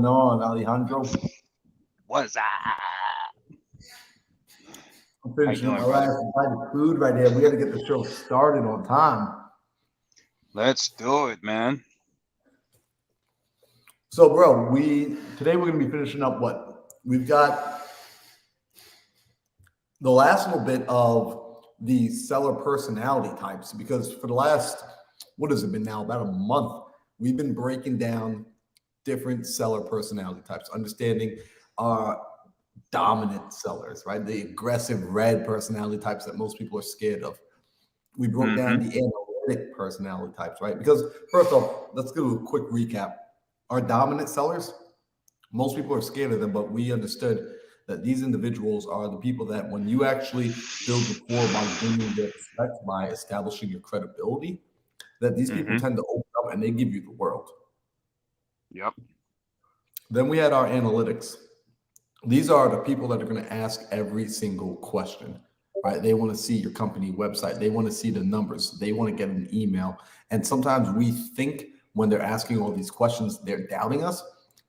going on, Alejandro? What's that? I'm How you finishing up doing, my brother? last bite of food right here. We got to get the show started on time. Let's do it, man. So, bro, we today we're gonna be finishing up what we've got the last little bit of the seller personality types because for the last what has it been now about a month we've been breaking down different seller personality types, understanding our dominant sellers, right? The aggressive red personality types that most people are scared of. We broke down Mm-hmm. the analytic personality types, right? Because first off, let's do a quick recap. Our dominant sellers, most people are scared of them, but we understood that these individuals are the people that when you actually build rapport by gaining their respect, by establishing your credibility, that these people Mm-hmm. tend to open up and they give you the world. Yep. Then we had our analytics. These are the people that are going to ask every single question, right? They want to see your company website. They want to see the numbers. They want to get an email. And sometimes we think when they're asking all these questions, they're doubting us.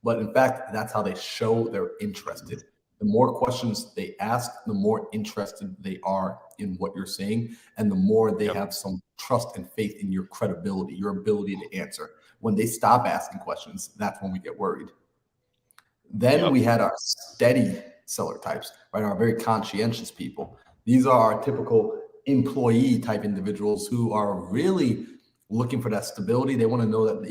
But in fact, that's how they show they're interested. The more questions they ask, the more interested they are in what you're saying, and the more they Yep. have some trust and faith in your credibility, your ability to answer. When they stop asking questions, that's when we get worried. Then Yep. we had our steady seller types, right? Our very conscientious people. These are our typical employee type individuals who are really looking for that stability. They want to know that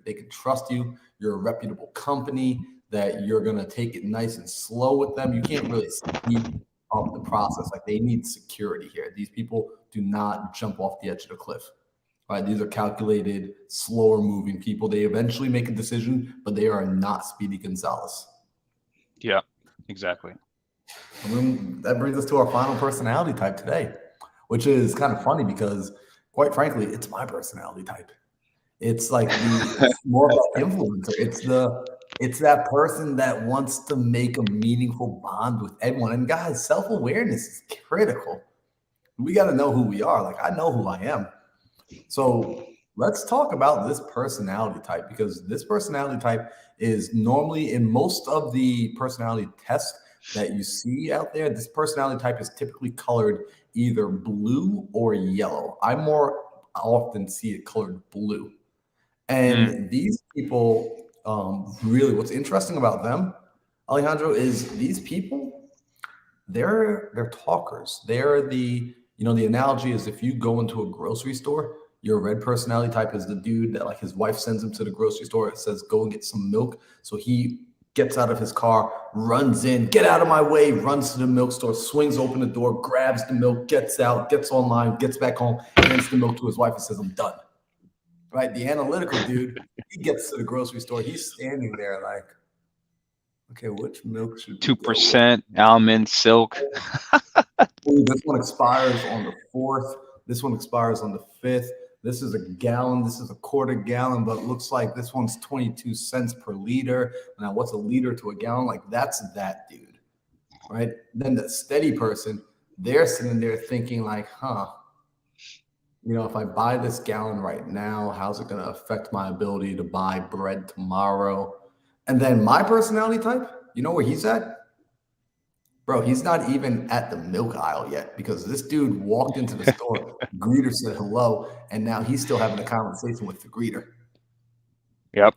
they could trust you. You're a reputable company, that you're going to take it nice and slow with them. You can't really speed up the process. Like they need security here. These people do not jump off the edge of the cliff. Right? These are calculated, slower moving people. They eventually make a decision, but they are not Speedy Gonzalez. Yep. Exactly. And then that brings us to our final personality type today, which is kind of funny because, quite frankly, it's my personality type. It's more of that influencer. It's that person that wants to make a meaningful bond with everyone. And guys, self awareness is critical. We got to know who we are. Like I know who I am. So let's talk about this personality type because this personality type is normally in most of the personality tests that you see out there. This personality type is typically colored either blue or yellow. I more often see it colored blue. Mm. And these people, really, what's interesting about them, Alejandro, is these people they're talkers. They're the analogy is if you go into a grocery store, your red personality type is the dude that like his wife sends him to the grocery store. It says go and get some milk. So he gets out of his car, runs in, get out of my way, runs to the milk store, swings open the door, grabs the milk, gets out, gets online, gets back home, hands the milk to his wife and says, I'm done. Right? The analytical dude, he gets to the grocery store, he's standing there like, okay, which milk should we Two go with? percent almond silk. Ooh, this one expires on the 4th. This one expires on the 5th. This is a gallon. This is a quarter gallon, but it looks like this one's 22 cents per liter. Now, what's a liter to a gallon? Like, that's that dude, right? Then the steady person, they're sitting there thinking, like, if I buy this gallon right now, how's it going to affect my ability to buy bread tomorrow? And then my personality type, you know where he's at? Bro, he's not even at the milk aisle yet because this dude walked into the store, greeter said hello, and now he's still having a conversation with the greeter. Yep.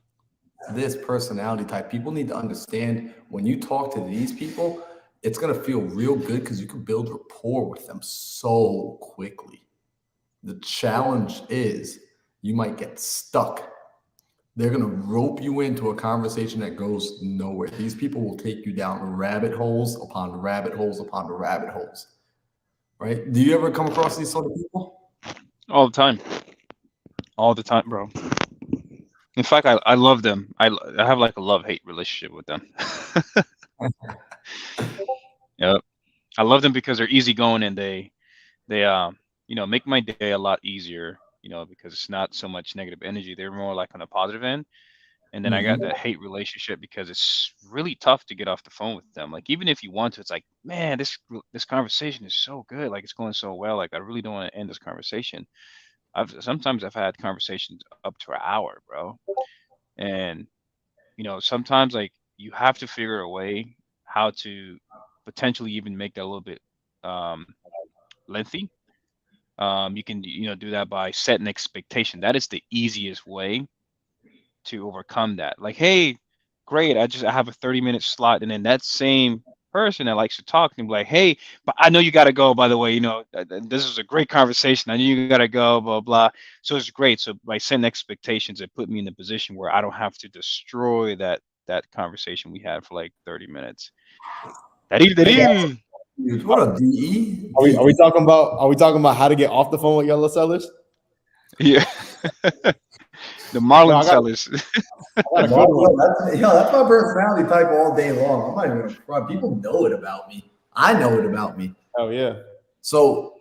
This personality type, people need to understand when you talk to these people, it's going to feel real good because you can build rapport with them so quickly. The challenge is you might get stuck. They're going to rope you into a conversation that goes nowhere. These people will take you down rabbit holes upon rabbit holes upon rabbit holes, right? Do you ever come across these sort of people? All the time. All the time, bro. In fact, I love them. I have like a love hate relationship with them. Yep. I love them because they're easygoing and they make my day a lot easier. Because it's not so much negative energy. They're more like on a positive end. And then I got the Mhm. hate relationship because it's really tough to get off the phone with them. Like even if you want to, it's like, man, this conversation is so good. Like it's going so well. Like I really don't want to end this conversation. I've sometimes I've had conversations up to an hour, bro. And sometimes like you have to figure a way how to potentially even make that a little bit um, lengthy. You can, do that by setting expectation. That is the easiest way to overcome that. Like, hey, great, I have a 30-minute slot, and then that same person that likes to talk can be like, hey, but I know you got to go, by the way, this is a great conversation. I know you got to go, blah, blah. So it's great. So by setting expectations, it put me in a position where I don't have to destroy that conversation we had for like 30 minutes. Dude, what a DE? Are we talking about how to get off the phone with yellow sellers? Yeah. The Marlin sellers. That's my personality type all day long. I'm not even gonna front. People know it about me. I know it about me. Oh yeah. So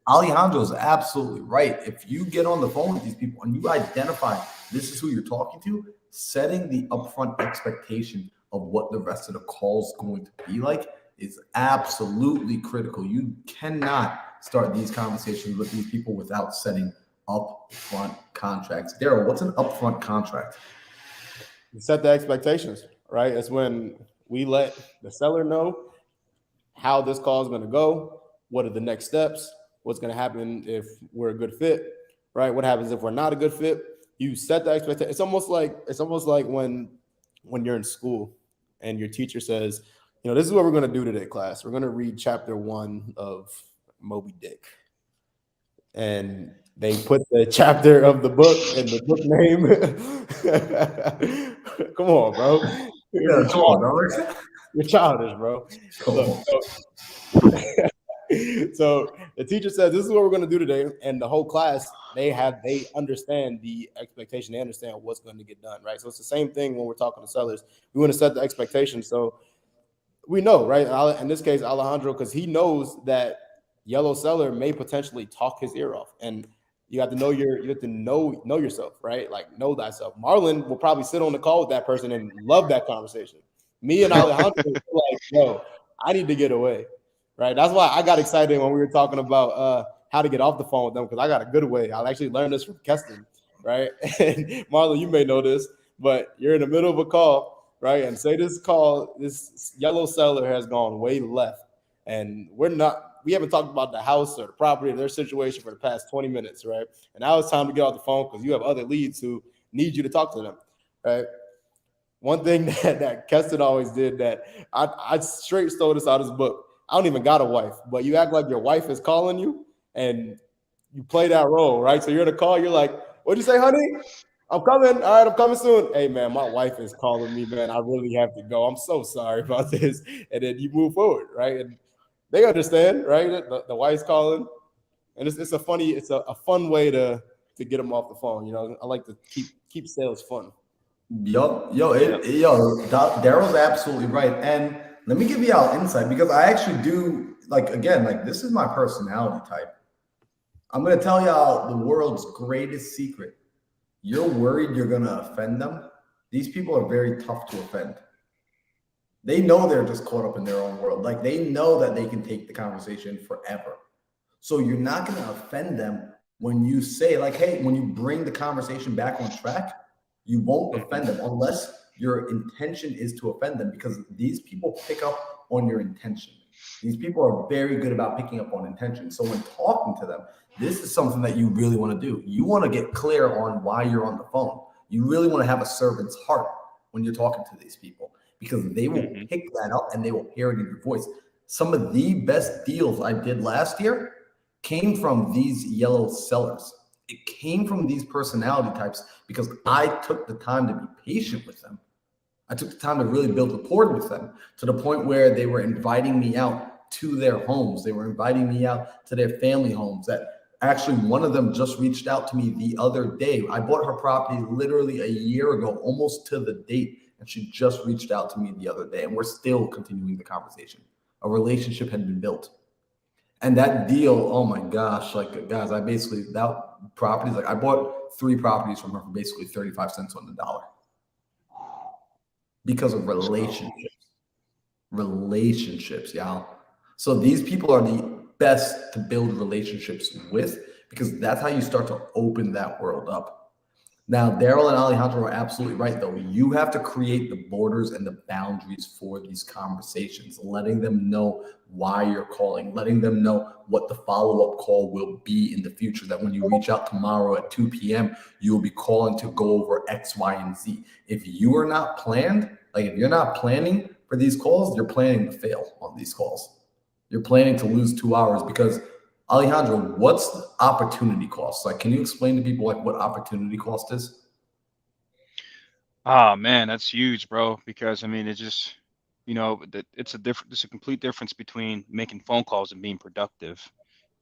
Alejandro is absolutely right. If you get on the phone with these people and you identify this is who you're talking to, setting the upfront expectation of what the rest of the call is going to be like is absolutely critical. You cannot start these conversations with these people without setting upfront contracts. Daryl, what's an upfront contract? You set the expectations, right? It's when we let the seller know how this call is going to go, what are the next steps, what's going to happen if we're a good fit, right? What happens if we're not a good fit? You set the expectation. It's almost like when you're in school and your teacher says, this is what we're going to do today, class. We're going to read chapter 1 of Moby Dick. And they put the chapter of the book and the book name. Come on, bro. Yeah, come on, bro. You're childish, bro. So the teacher says, this is what we're going to do today. And the whole class, they understand the expectation. They understand what's going to get done, right? So it's the same thing when we're talking to sellers. We want to set the expectation. So we know, right? In this case, Alejandro, because he knows that yellow seller may potentially talk his ear off. And you have to know know yourself, right? Like know thyself. Marlon will probably sit on the call with that person and love that conversation. Me and Alejandro like, no, I need to get away. Right. That's why I got excited when we were talking about how to get off the phone with them, because I got a good way. I actually learned this from Keston, right? And Marlon, you may know this, but you're in the middle of a call, right? And say this yellow seller has gone way left, and we haven't talked about the house or the property or their situation for the past 20 minutes, right? And now it's time to get off the phone because you have other leads who need you to talk to them, right? One thing that Keston always did that I straight stole this out of his book. I don't even got a wife, but you act like your wife is calling you and you play that role, right? So you're in a call, you're like, what'd you say, honey? I'm coming. All right, I'm coming soon. Hey, man, my wife is calling me, man. I really have to go. I'm so sorry about this. And then you move forward, right? And they understand, right? The wife's calling. And it's a fun way to get them off the phone. I like to keep sales fun. Daryl's absolutely right. And let me give you all insight, because I actually do, this is my personality type. I'm going to tell y'all the world's greatest secret. You're worried you're going to offend them. These people are very tough to offend. They know they're just caught up in their own world. Like, they know that they can take the conversation forever. So you're not going to offend them when you say, like, hey, when you bring the conversation back on track, you won't offend them unless your intention is to offend them, because these people pick up on your intention. These people are very good about picking up on intention. So when talking to them, this is something that you really want to do. You want to get clear on why you're on the phone. You really want to have a servant's heart when you're talking to these people, because they will pick that up and they will hear it in your voice. Some of the best deals I did last year came from these yellow sellers. It came from these personality types because I took the time to be patient with them. I took the time to really build rapport with them, to the point where they were inviting me out to their homes. They were inviting me out to their family homes. That actually, one of them just reached out to me the other day. I bought her property literally a year ago, almost to the date. And she just reached out to me the other day, and we're still continuing the conversation. A relationship had been built. And that deal, oh my gosh, guys, I bought 3 properties from her for basically 35 cents on the dollar. Because of relationships, y'all. So these people are the best to build relationships with, because that's how you start to open that world up. Now, Daryl and Alejandro are absolutely right, though. You have to create the borders and the boundaries for these conversations, letting them know why you're calling, letting them know what the follow-up call will be in the future, that when you reach out tomorrow at 2 p.m., you will be calling to go over X, Y, and Z. If you are not planned, like if you're not planning for these calls, you're planning to fail on these calls. You're planning to lose 2 hours because Alejandro, what's the opportunity cost? Like, can you explain to people like what opportunity cost is? Ah, man, that's huge, bro. Because I mean, it's just, it's a complete difference between making phone calls and being productive.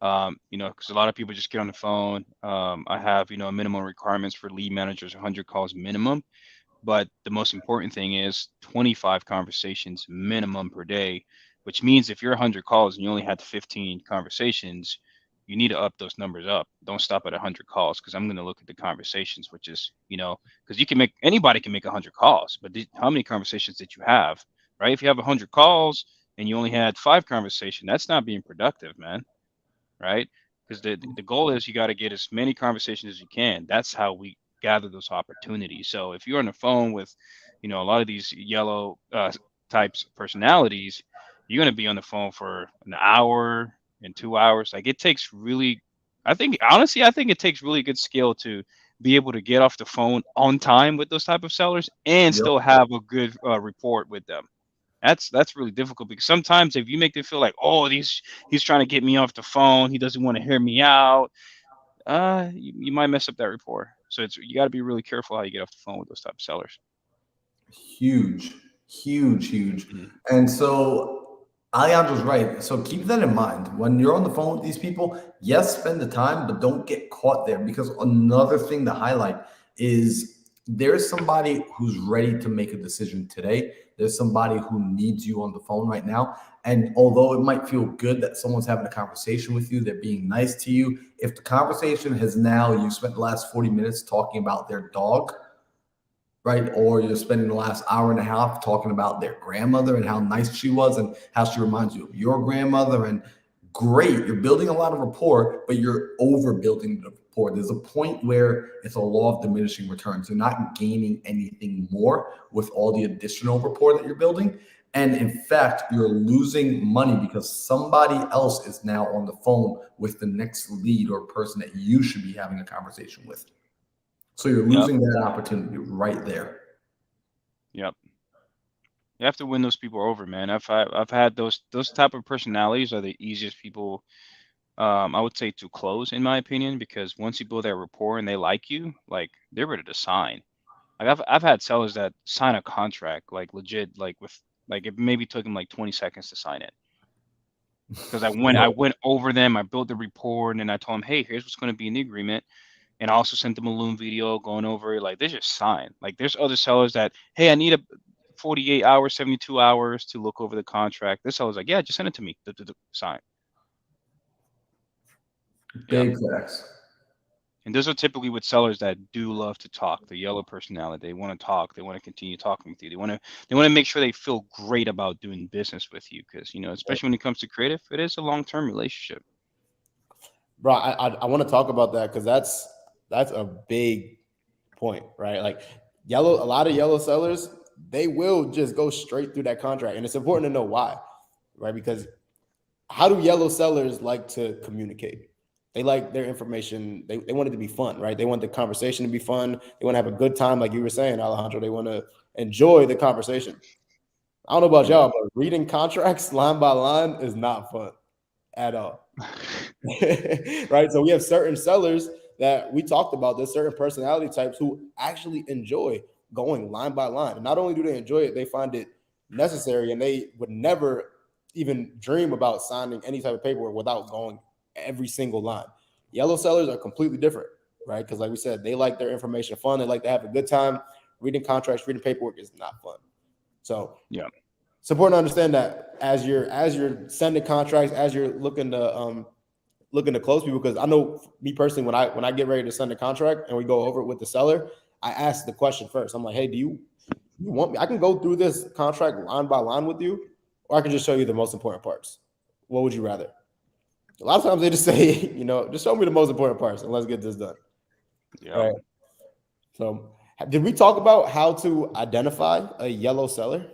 Because a lot of people just get on the phone. I have, minimum requirements for lead managers, 100 calls minimum. But the most important thing is 25 conversations minimum per day, which means if you're 100 calls and you only had 15 conversations, you need to up those numbers up. Don't stop at 100 calls because I'm going to look at the conversations, which is, because anybody can make 100 calls, but how many conversations did you have, right? If you have 100 calls and you only had 5 conversations, that's not being productive, man, right? Because the goal is you got to get as many conversations as you can. That's how we gather those opportunities. So if you're on the phone with, a lot of these yellow types personalities, you're going to be on the phone for an hour and 2 hours. Like it takes really, I think it takes really good skill to be able to get off the phone on time with those type of sellers and Yep. still have a good report with them. That's really difficult because sometimes if you make them feel like, oh, he's trying to get me off the phone, he doesn't want to hear me out, you might mess up that rapport. So you got to be really careful how you get off the phone with those type of sellers. Huge, huge, huge. Mhm. And so Alejandro's right. So keep that in mind. When you're on the phone with these people, yes, spend the time, but don't get caught there because another thing to highlight is there's somebody who's ready to make a decision today. There's somebody who needs you on the phone right now. And although it might feel good that someone's having a conversation with you, they're being nice to you. If the conversation has now, you spent the last 40 minutes talking about their dog, right? Or you're spending the last hour and a half talking about their grandmother and how nice she was and how she reminds you of your grandmother. And great, you're building a lot of rapport, but you're overbuilding the rapport. There's a point where it's a law of diminishing returns. You're not gaining anything more with all the additional rapport that you're building. And in fact, you're losing money because somebody else is now on the phone with the next lead or person that you should be having a conversation with. So you're Yep. losing that opportunity right there. Yep. You have to win those people over, man. I've had those type of personalities are the easiest people, I would say, to close in my opinion, because once you build that rapport and they like you, like they're ready to sign. Like I've had sellers that sign a contract like legit, like with like it maybe took them like 20 seconds to sign it. Because I went over them, I built the rapport, and then I told them, hey, here's what's going to be in the agreement. And I also sent them a Loom video going over it. Like they just sign. Like there's other sellers that, hey, I need a 48 hours, 72 hours to look over the contract. This seller's like, yeah, just send it to me. Sign. Yep. Big facts. And those are typically with sellers that do love to talk. The yellow personality. They want to talk. They want to continue talking with you. They want to make sure they feel great about doing business with you. Because especially when it comes to creative, it is a long-term relationship. Bro, I want to talk about that because that's a big point, right? Like a lot of yellow sellers, they will just go straight through that contract. And it's important to know why, right? Because how do yellow sellers like to communicate? They like their information. They want it to be fun, right? They want the conversation to be fun. They want to have a good time, like you were saying, Alejandro. They want to enjoy the conversation. I don't know about y'all, but reading contracts line by line is not fun at all. Right? So we have certain sellers that we talked about. There's certain personality types who actually enjoy going line by line. And not only do they enjoy it, they find it necessary, and they would never even dream about signing any type of paperwork without going every single line. Yellow sellers are completely different, right? Because like we said, they like their information fun. They like to have a good time. Reading contracts, reading paperwork is not fun. So yeah, it's important to understand that as you're sending contracts, as you're looking to close people. Because I know me personally, when I get ready to send a contract and we go over it with the seller, I ask the question first. I'm like, hey, do you want me? I can go through this contract line by line with you, or I can just show you the most important parts. What would you rather? A lot of times they just say, just show me the most important parts and let's get this done. yeah. Right. So, did we talk about how to identify a yellow seller?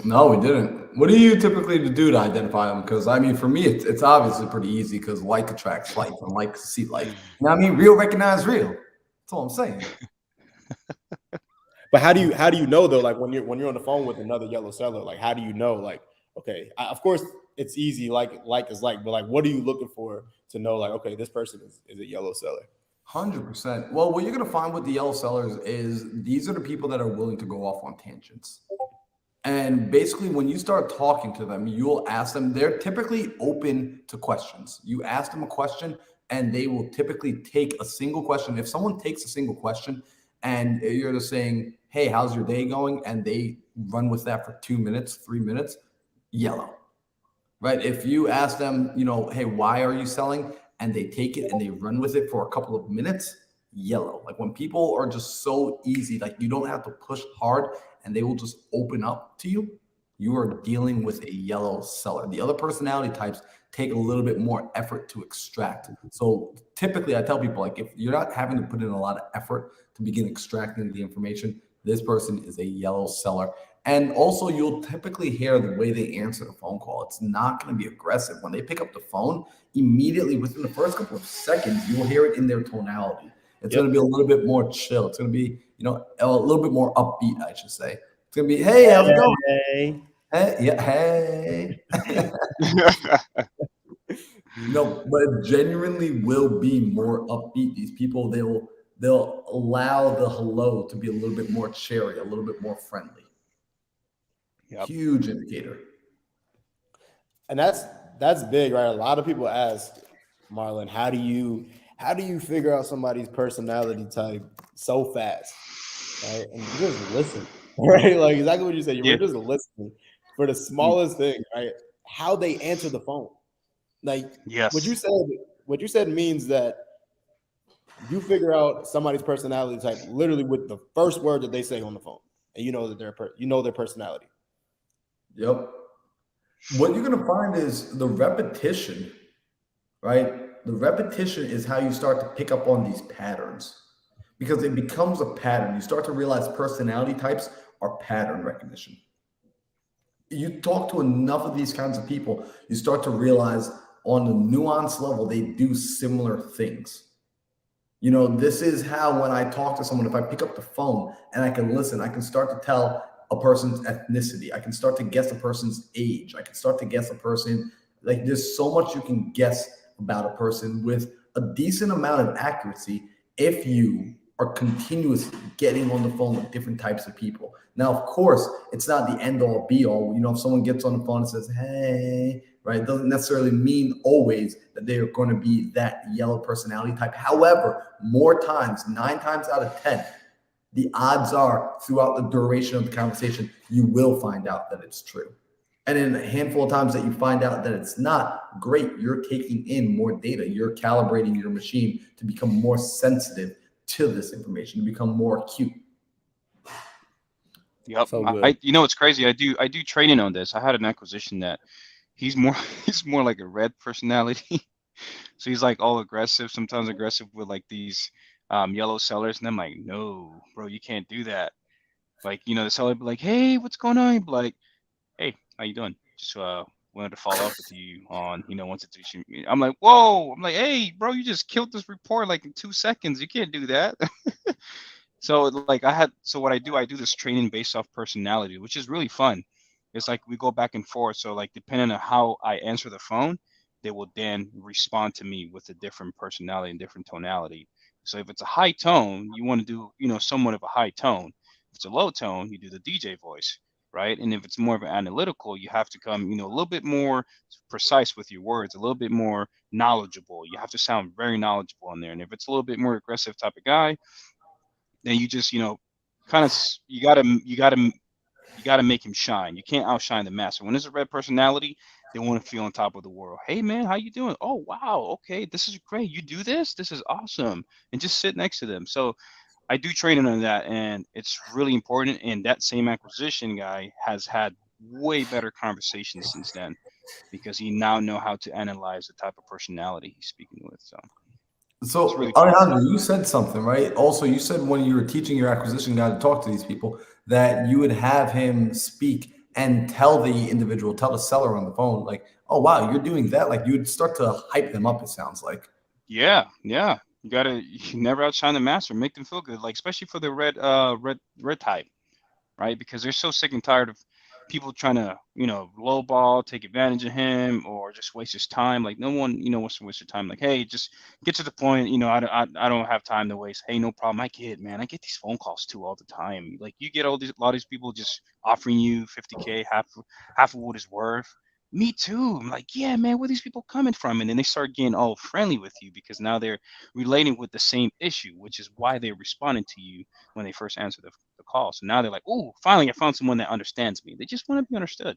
No, we didn't. What do you typically do to identify them? Because I mean, for me, it's obviously pretty easy because like attracts like, and like see like. You know what I mean? Real recognize real. That's all I'm saying. But how do you know though? Like when you're on the phone with another yellow seller, like how do you know? Like, okay, of course it's easy. Like is like, but like, what are you looking for to know? Like, okay, this person is a yellow seller. 100%. Well, what you're gonna find with the yellow sellers is these are the people that are willing to go off on tangents. And basically, when you start talking to them, you'll ask them, they're typically open to questions. You ask them a question, and they will typically take a single question. If someone takes a single question and you're just saying, hey, how's your day going? And they run with that for 2 minutes, 3 minutes, yellow, right? If you ask them, you know, hey, why are you selling? And they take it and they run with it for a couple of minutes, yellow. Like when people are just so easy, like you don't have to push hard and they will just open up to you, you are dealing with a yellow seller. The other personality types take a little bit more effort to extract. So typically I tell people, like, if you're not having to put in a lot of effort to begin extracting the information, this person is a yellow seller. And also, you'll typically hear the way they answer the phone call. It's not going to be aggressive. When they pick up the phone, immediately within the first couple of seconds, you'll hear it in their tonality. It's going to be a little bit more chill. It's going to be, you know, a little bit more upbeat, I should say. It's going to be, hey, how's it going? Hey, yeah, hey. No, but it genuinely will be more upbeat. These people, they'll allow the hello to be a little bit more cheery, a little bit more friendly. Yep. Huge indicator. And that's big, right? A lot of people ask, Marlon, how do you figure out somebody's personality type so fast? Right? And you just listen, right? Like exactly what you said. You're just listening for the smallest thing, right? How they answer the phone. Like what you said means that you figure out somebody's personality type literally with the first word that they say on the phone, and you know that their personality. Yep. What you're gonna find is the repetition, right? The repetition is how you start to pick up on these patterns because it becomes a pattern. You start to realize personality types are pattern recognition. You talk to enough of these kinds of people, you start to realize on a nuanced level, they do similar things. You know, this is how when I talk to someone, if I pick up the phone and I can listen, I can start to tell a person's ethnicity. I can start to guess a person's age. I can start to guess a person. Like there's so much you can guess about a person with a decent amount of accuracy if you are continuously getting on the phone with different types of people. Now, of course, it's not the end all be all. You know, if someone gets on the phone and says, hey, right, it doesn't necessarily mean always that they are going to be that yellow personality type. However, more times, 9 times out of 10, the odds are throughout the duration of the conversation, you will find out that it's true. And in a handful of times that you find out that it's not, great, you're taking in more data. You're calibrating your machine to become more sensitive to this information, to become more acute. Yep. So you know, it's crazy. I do training on this. I had an acquisition that he's more like a red personality. So he's like all aggressive, sometimes aggressive with like these yellow sellers. And I'm like, no, bro, you can't do that. Like, you know, the seller be like, hey, what's going on? He'd be like, hey, how you doing? Just wanted to follow up with you on, you know, one situation. I'm like, whoa. I'm like, hey, bro, you just killed this report like in 2 seconds. You can't do that. So like what I do this training based off personality, which is really fun. It's like we go back and forth. So like depending on how I answer the phone, they will then respond to me with a different personality and different tonality. So if it's a high tone, you want to do, you know, somewhat of a high tone. If it's a low tone, you do the DJ voice, right? And if it's more of an analytical, you have to come, you know, a little bit more precise with your words, a little bit more knowledgeable. You have to sound very knowledgeable in there. And if it's a little bit more aggressive type of guy, then you just, you know, kind of you gotta make him shine. You can't outshine the master. When there's a red personality, they want to feel on top of the world. Hey man, how you doing? Oh wow, okay, this is great. You do this? This is awesome. And just sit next to them. So I do training on that, and it's really important. And that same acquisition guy has had way better conversations since then because he now know how to analyze the type of personality he's speaking with. So So, It's really cool. Alejandro, you said something, right? Also, you said when you were teaching your acquisition guy to talk to these people that you would have him speak and tell the individual, tell the seller on the phone, like, oh, wow, you're doing that. Like, you would start to hype them up, it sounds like. Yeah, yeah. You never outshine the master. Make them feel good, like especially for the red type, right? Because they're so sick and tired of people trying to, lowball, take advantage of him, or just waste his time. Like no one, wants to waste your time. Like, hey, just get to the point. I don't have time to waste. Hey, no problem. I get, man. I get these phone calls too all the time. Like you get a lot of these people just offering you 50K, half of what it's worth. Me too. I'm like, yeah, man, where these people coming from? And then they start getting all friendly with you because now they're relating with the same issue, which is why they're responding to you when they first answer the call. So now they're like, oh, finally, I found someone that understands me. They just want to be understood.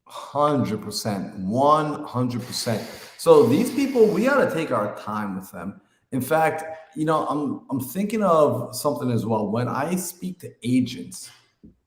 100%, 100%. So these people, we got to take our time with them. In fact, I'm thinking of something as well. When I speak to agents,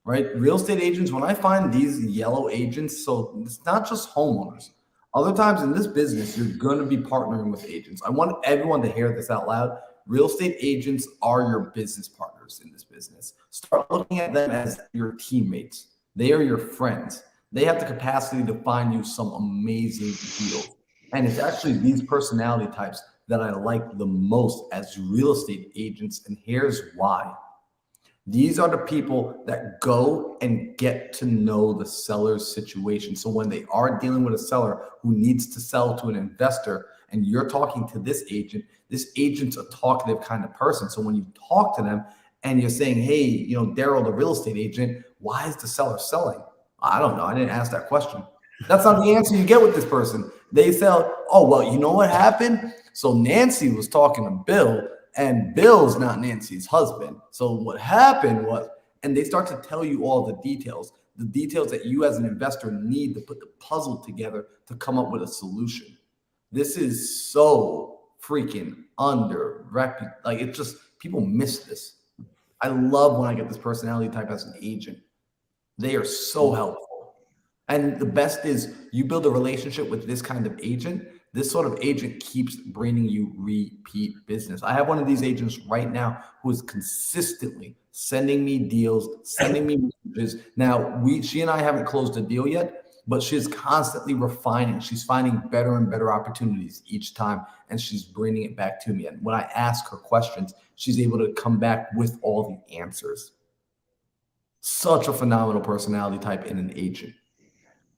right? Real estate agents, when I find these yellow agents, so it's not just homeowners. Other times in this business, you're going to be partnering with agents. I want everyone to hear this out loud. Real estate agents are your business partners in this business. Start looking at them as your teammates. They are your friends. They have the capacity to find you some amazing deals. And it's actually these personality types that I like the most as real estate agents. And here's why. These are the people that go and get to know the seller's situation. So when they are dealing with a seller who needs to sell to an investor and you're talking to this agent's a talkative kind of person. So when you talk to them and you're saying, hey, Daryl, the real estate agent, why is the seller selling? I don't know. I didn't ask that question. That's not the answer you get with this person. They sell, oh, well, you know what happened? So Nancy was talking to Bill. And Bill's not Nancy's husband. So what happened was, and they start to tell you all the details that you as an investor need to put the puzzle together to come up with a solution. This is so freaking like it's just, people miss this. I love when I get this personality type as an agent. They are so helpful. And the best is you build a relationship with this kind of agent. This sort of agent keeps bringing you repeat business. I have one of these agents right now who is consistently sending me deals, sending me messages. Now, she and I haven't closed a deal yet, but she's constantly refining. She's finding better and better opportunities each time, and she's bringing it back to me. And when I ask her questions, she's able to come back with all the answers. Such a phenomenal personality type in an agent.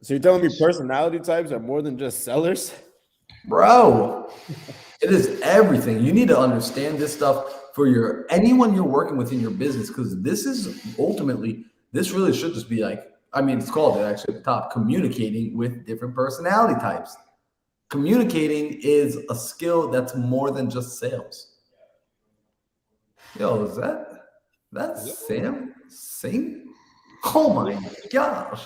So you're telling me personality types are more than just sellers? Bro, it is everything. You need to understand this stuff for anyone you're working with in your business, because this really should just be like, it's called it actually at the top, communicating with different personality types. Communicating is a skill that's more than just sales. Yo, is that's Sam Sing? Oh my gosh.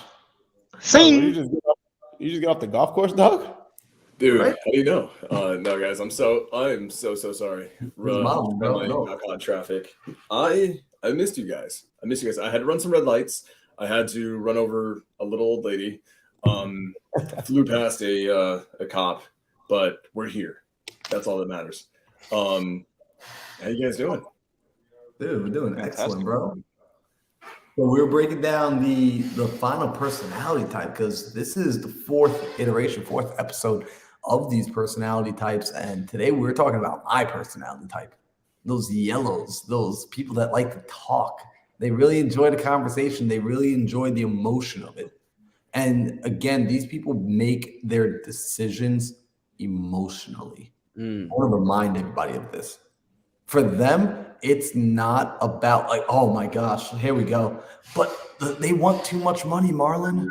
Sing. You just get off the golf course, dog? Dude, right? How do you know? No, guys, I'm so sorry. Knock on traffic. I missed you guys. I had to run some red lights. I had to run over a little old lady. Flew past a cop, but we're here. That's all that matters. How you guys doing? Dude, we're doing excellent, bro. So we're breaking down the final personality type, because this is the fourth episode of these personality types. And today we're talking about my personality type. Those yellows, those people that like to talk. They really enjoy the conversation. They really enjoy the emotion of it. And again, these people make their decisions emotionally. I want to remind everybody of this. For them, it's not about like, oh my gosh, here we go. But they want too much money, Marlon.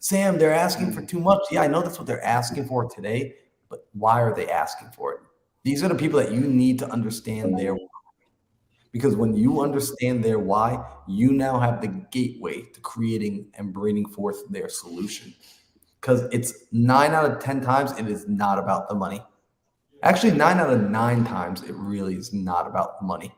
Sam, they're asking for too much. Yeah, I know that's what they're asking for today, but why are they asking for it? These are the people that you need to understand their why. Because when you understand their why, you now have the gateway to creating and bringing forth their solution. Because it's 9 out of 10 times, it is not about the money. Actually, 9 out of 9 times, it really is not about the money.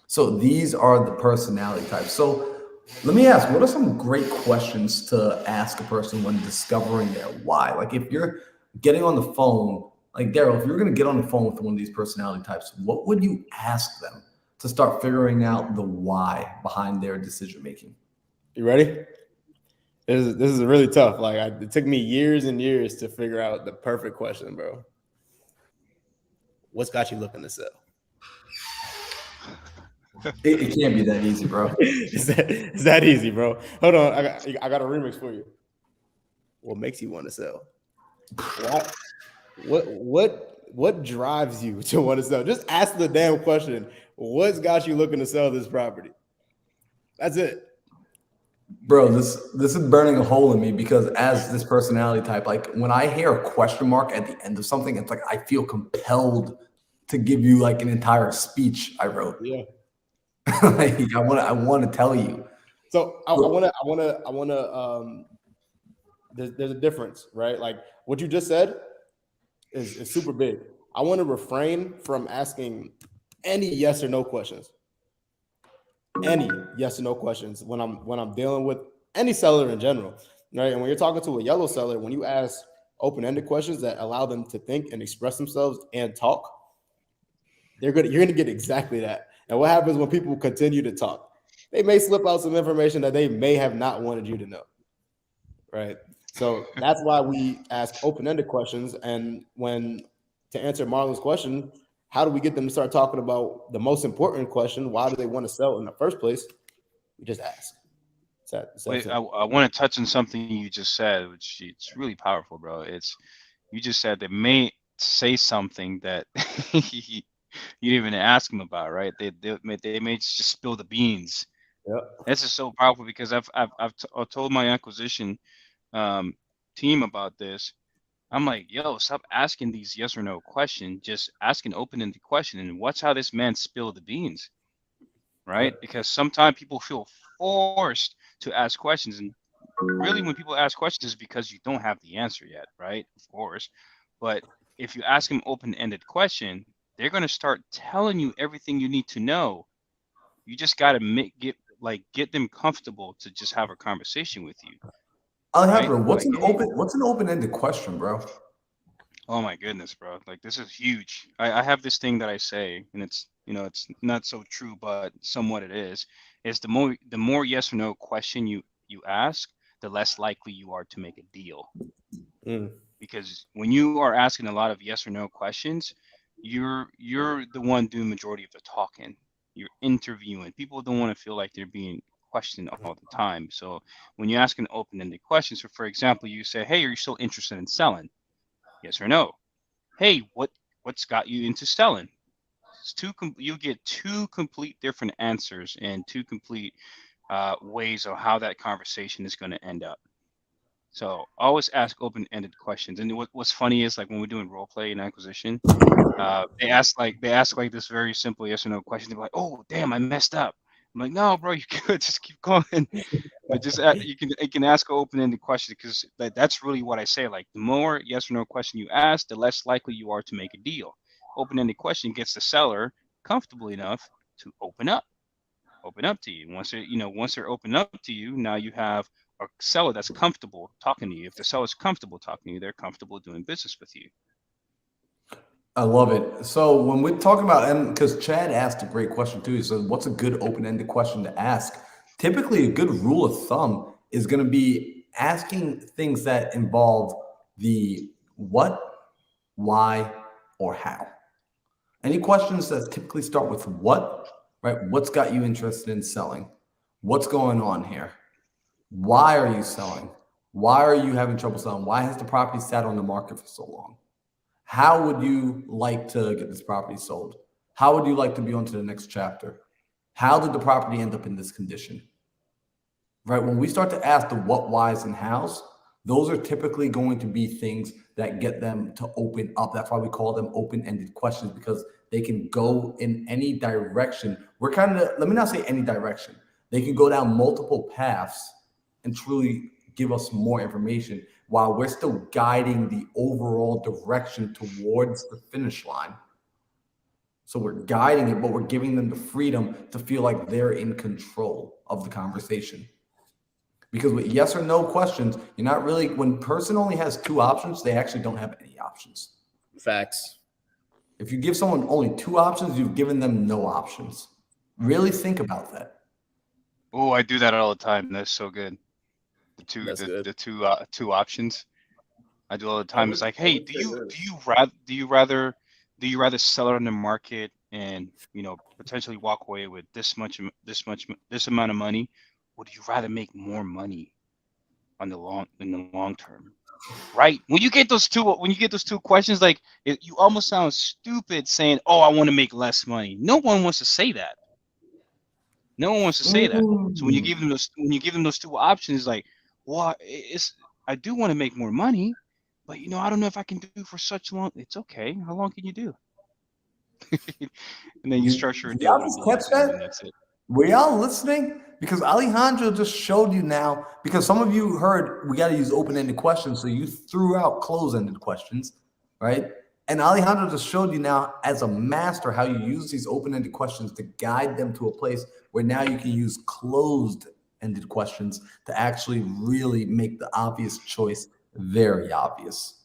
So these are the personality types. So let me ask, what are some great questions to ask a person when discovering their why? Like if you're getting on the phone, Like, Daryl, if you're going to get on the phone with one of these personality types, what would you ask them to start figuring out the why behind their decision making? You ready? This is really tough. Like, it took me years and years to figure out the perfect question, bro. What's got you looking to sell? It can't be that easy, bro. It's that easy, bro. Hold on, I got a remix for you. What makes you want to sell? What drives you to want to sell? Just ask the damn question. What's got you looking to sell this property? That's it. Bro, this is burning a hole in me because as this personality type, like when I hear a question mark at the end of something, it's like I feel compelled to give you like an entire speech I wrote. Yeah. Like I want to tell you. So I want to there's a difference, right? Like what you just said is super big. I want to refrain from asking any yes or no questions. Any yes or no questions when I'm dealing with any seller in general, right? And when you're talking to a yellow seller, when you ask open-ended questions that allow them to think and express themselves and talk, you're gonna get exactly that. And what happens when people continue to talk? They may slip out some information that they may have not wanted you to know, right? So that's why we ask open-ended questions. And to answer Marlon's question, how do we get them to start talking about the most important question? Why do they want to sell in the first place? We just ask. Wait, I want to touch on something you just said, which it's really powerful, bro. You just said they may say something that you didn't even ask them about, right? They may just spill the beans. Yeah, this is so powerful because I've told my acquisition team about this. I'm like, yo, stop asking these yes or no questions. Just ask an open-ended question and watch how this man spill the beans, right? Because sometimes people feel forced to ask questions, and really, when people ask questions, it's because you don't have the answer yet, right? Of course, but if you ask them open-ended question, they're gonna start telling you everything you need to know. You just gotta get them comfortable to just have a conversation with you. Alejandro, what's an open-ended question, bro? Oh my goodness, bro. Like this is huge. I have this thing that I say, and it's it's not so true, but somewhat it is the more yes or no question you ask, the less likely you are to make a deal. Because when you are asking a lot of yes or no questions, you're the one doing majority of the talking. You're interviewing. People don't want to feel like they're being questioned all the time. So when you ask an open-ended question, so for example, you say, hey, are you still interested in selling? Yes or no. Hey, what's got you into selling? You get two complete different answers and two complete ways of how that conversation is going to end up. So always ask open-ended questions. And what's funny is like when we're doing role play and acquisition, they ask like this very simple yes or no question. They're like, oh damn, I messed up. I'm like, no, bro, you could just keep going. But just you can ask an open-ended question because that's really what I say. Like the more yes or no question you ask, the less likely you are to make a deal. Open-ended question gets the seller comfortable enough to open up to you. Once they're open up to you, now you have a seller that's comfortable talking to you. If the seller's comfortable talking to you, they're comfortable doing business with you. I love it. So when we talk about, and because Chad asked a great question too, he said, what's a good open-ended question to ask? Typically, a good rule of thumb is going to be asking things that involve the what, why, or how. Any questions that typically start with what, right? What's got you interested in selling? What's going on here? Why are you selling? Why are you having trouble selling? Why has the property sat on the market for so long? How would you like to get this property sold? How would you like to be on to the next chapter? How did the property end up in this condition? Right? When we start to ask the what, whys, and hows, those are typically going to be things that get them to open up. That's why we call them open-ended questions, because they can go in any direction. Let me not say any direction. They can go down multiple paths and truly give us more information while we're still guiding the overall direction towards the finish line. So we're guiding it, but we're giving them the freedom to feel like they're in control of the conversation. Because with yes or no questions, you're not really, when a person only has two options, they actually don't have any options. Facts. If you give someone only 2 options, you've given them no options. Really think about that. Oh, I do that all the time. That's so good. That's good. The two options. I do all the I time. would- It's like, I hey, would say this. do you rather sell it on the market and potentially walk away with this amount of money, or do you rather make more money in the long term? Right? When you get those two questions, like you almost sound stupid saying, "Oh, I want to make less money." No one wants to say that. No one wants to say that. So when you give them those two options, like, well, I do want to make more money, but I don't know if I can do for such long. It's okay. How long can you do? And then you structure a deal y'all with just the catch and that? then that's it. Were y'all listening? Because Alejandro just showed you now, because some of you heard we got to use open-ended questions, so you threw out closed-ended questions, right? And Alejandro just showed you now as a master how you use these open-ended questions to guide them to a place where now you can use closed-ended questions to actually really make the obvious choice very obvious.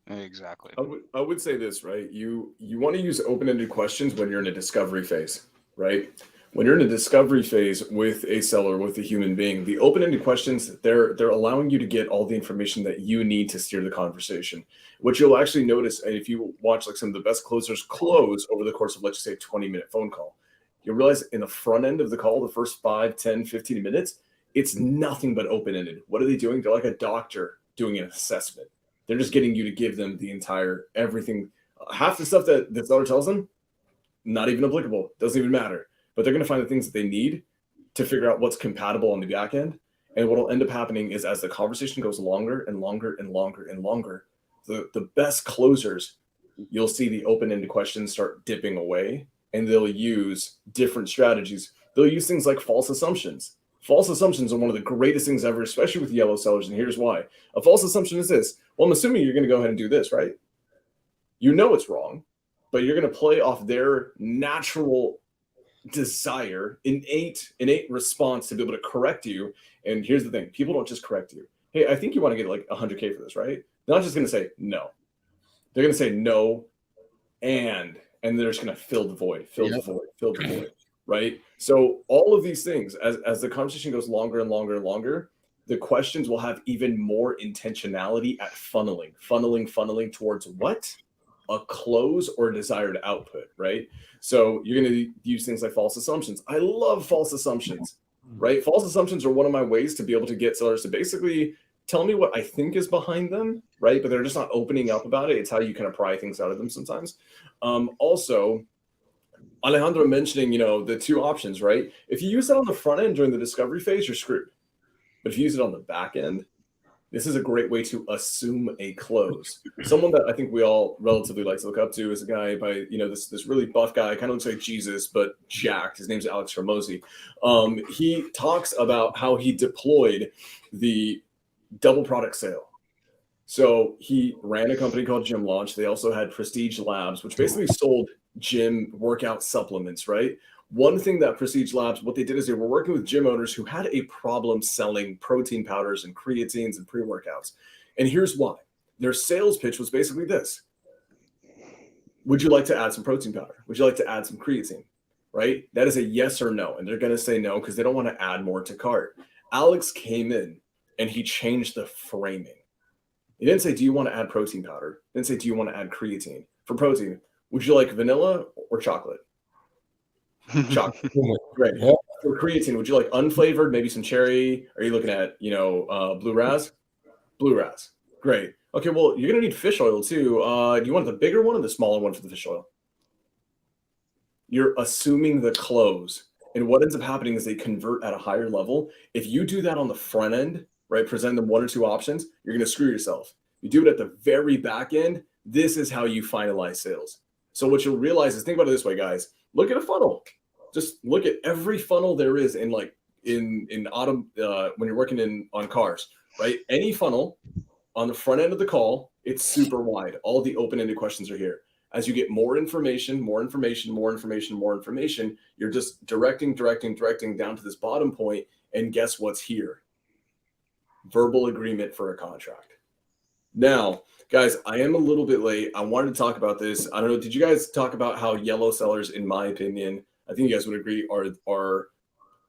Exactly. I would say this, right? You want to use open-ended questions when you're in a discovery phase, right? When you're in a discovery phase with a seller, with a human being, the open-ended questions, they're allowing you to get all the information that you need to steer the conversation. What you'll actually notice, and if you watch like some of the best closers close over the course of, let's just say, a 20-minute phone call, you'll realize in the front end of the call, the first 5, 10, 15 minutes, it's nothing but open-ended. What are they doing? They're like a doctor doing an assessment. They're just getting you to give them the entire everything. Half the stuff that the seller tells them, not even applicable, doesn't even matter. But they're going to find the things that they need to figure out what's compatible on the back end. And what will end up happening is as the conversation goes longer and longer and longer and longer, the best closers, you'll see the open-ended questions start dipping away, and they'll use different strategies. They'll use things like false assumptions. False assumptions are one of the greatest things ever, especially with yellow sellers. And here's why. A false assumption is this. Well, I'm assuming you're going to go ahead and do this, right? You know it's wrong, but you're going to play off their natural desire, innate response to be able to correct you. And here's the thing. People don't just correct you. Hey, I think you want to get like 100K for this, right? They're not just going to say no. They're going to say no, and they're just going to fill the void, fill the void, right? So all of these things, as the conversation goes longer and longer and longer, the questions will have even more intentionality at funneling towards what? A close or desired output, right? So you're going to use things like false assumptions. I love false assumptions, right? False assumptions are one of my ways to be able to get sellers to basically tell me what I think is behind them, right? But they're just not opening up about it. It's how you kind of pry things out of them sometimes. Also, Alejandro mentioning, the two options, right? If you use that on the front end during the discovery phase, you're screwed. But if you use it on the back end, this is a great way to assume a close. Someone that I think we all relatively like to look up to is a guy by, this really buff guy, kind of looks like Jesus, but jacked. His name's Alex Hormozi. He talks about how he deployed the double product sale. So he ran a company called Gym Launch. They also had Prestige Labs, which basically sold gym workout supplements, right? One thing that Prestige Labs, what they did is they were working with gym owners who had a problem selling protein powders and creatines and pre-workouts. And here's why. Their sales pitch was basically this. Would you like to add some protein powder? Would you like to add some creatine? Right? That is a yes or no. And they're going to say no because they don't want to add more to cart. Alex came in and he changed the framing. He didn't say, do you want to add protein powder? He didn't say, do you want to add creatine? For protein, would you like vanilla or chocolate? Chocolate. Great. Yeah. For creatine, would you like unflavored, maybe some cherry? Are you looking at, blue raz? Blue raz. Great. Okay, well, you're going to need fish oil too. Do you want the bigger one or the smaller one for the fish oil? You're assuming the close. And what ends up happening is they convert at a higher level. If you do that on the front end, right, present them one or two options, you're going to screw yourself. You do it at the very back end, this is how you finalize sales. So what you'll realize is, think about it this way, guys. Look at a funnel. Just look at every funnel there is in autumn when you're working on cars, right? Any funnel on the front end of the call, it's super wide. All the open-ended questions are here. As you get more information, you're just directing down to this bottom point, and guess what's here? Verbal agreement for a contract. Now, guys, I am a little bit late. I wanted to talk about this. I don't know. Did you guys talk about how yellow sellers, in my opinion, I think you guys would agree, are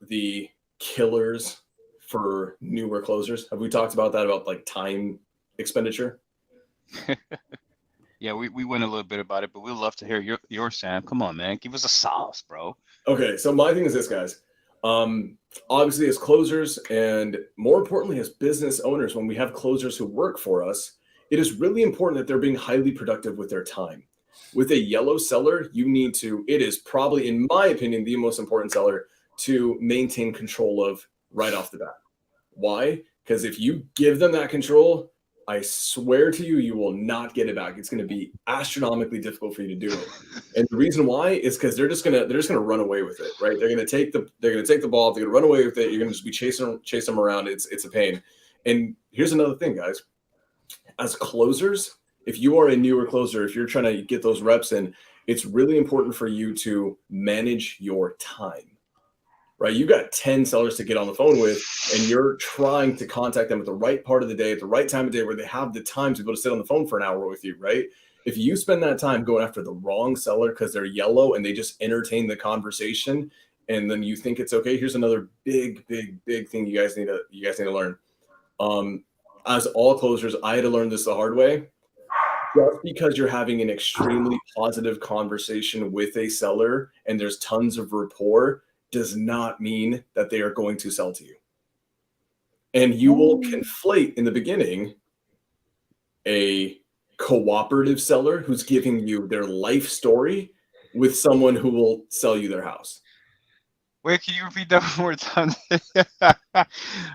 the killers for newer closers? Have we talked about that, about like time expenditure? Yeah, we went a little bit about it, but we'd love to hear your Sam. Come on, man. Give us a sauce, bro. Okay, so my thing is this, guys. Obviously, as closers, and more importantly, as business owners, when we have closers who work for us, it is really important that they're being highly productive with their time. With a yellow seller, you need to, it is probably, in my opinion, the most important seller to maintain control of right off the bat. Why? Because if you give them that control, I swear to you, you will not get it back. It's going to be astronomically difficult for you to do it. And the reason why is because they're just gonna run away with it, right? They're gonna take the ball, they're gonna run away with it. You're gonna just be chasing them around. It's a pain. And here's another thing, guys. As closers, if you are a newer closer, if you're trying to get those reps in, it's really important for you to manage your time. Right? You got 10 sellers to get on the phone with, and you're trying to contact them at the right part of the day, at the right time of day where they have the time to be able to sit on the phone for an hour with you, right? If you spend that time going after the wrong seller because they're yellow and they just entertain the conversation, and then you think it's okay, here's another big thing you guys need to learn. As all closers, I had to learn this the hard way. Just because you're having an extremely positive conversation with a seller and there's tons of rapport does not mean that they are going to sell to you. And you will conflate in the beginning a cooperative seller who's giving you their life story with someone who will sell you their house. Wait, can you repeat that one more time?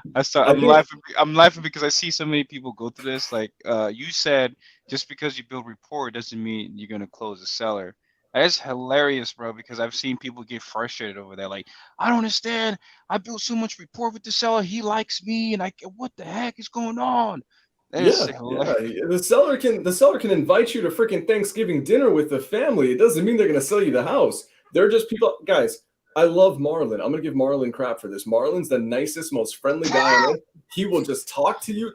I'm laughing because I see so many people go through this. Like you said, just because you build rapport doesn't mean you're gonna close a seller. That is hilarious, bro, because I've seen people get frustrated over there. Like, I don't understand. I built so much rapport with the seller. He likes me, and what the heck is going on? The seller can invite you to freaking Thanksgiving dinner with the family. It doesn't mean they're gonna sell you the house. They're just people, guys. I love Marlon. I'm gonna give Marlon crap for this. Marlon's the nicest, most friendly guy on earth. He will just talk to you.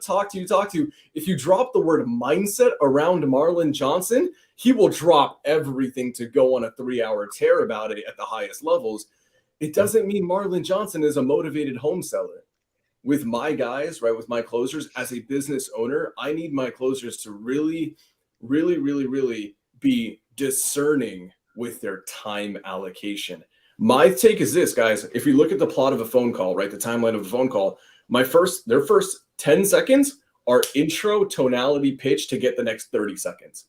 If you drop the word mindset around Marlon Johnson, he will drop everything to go on a 3-hour tear about it at the highest levels. It doesn't mean Marlon Johnson is a motivated home seller. With my guys, right, with my closers, as a business owner, I need my closers to really be discerning with their time allocation. My take is this, guys. If you look at the plot of a phone call, right, the timeline of a phone call, their first 10 seconds are intro, tonality, pitch to get the next 30 seconds,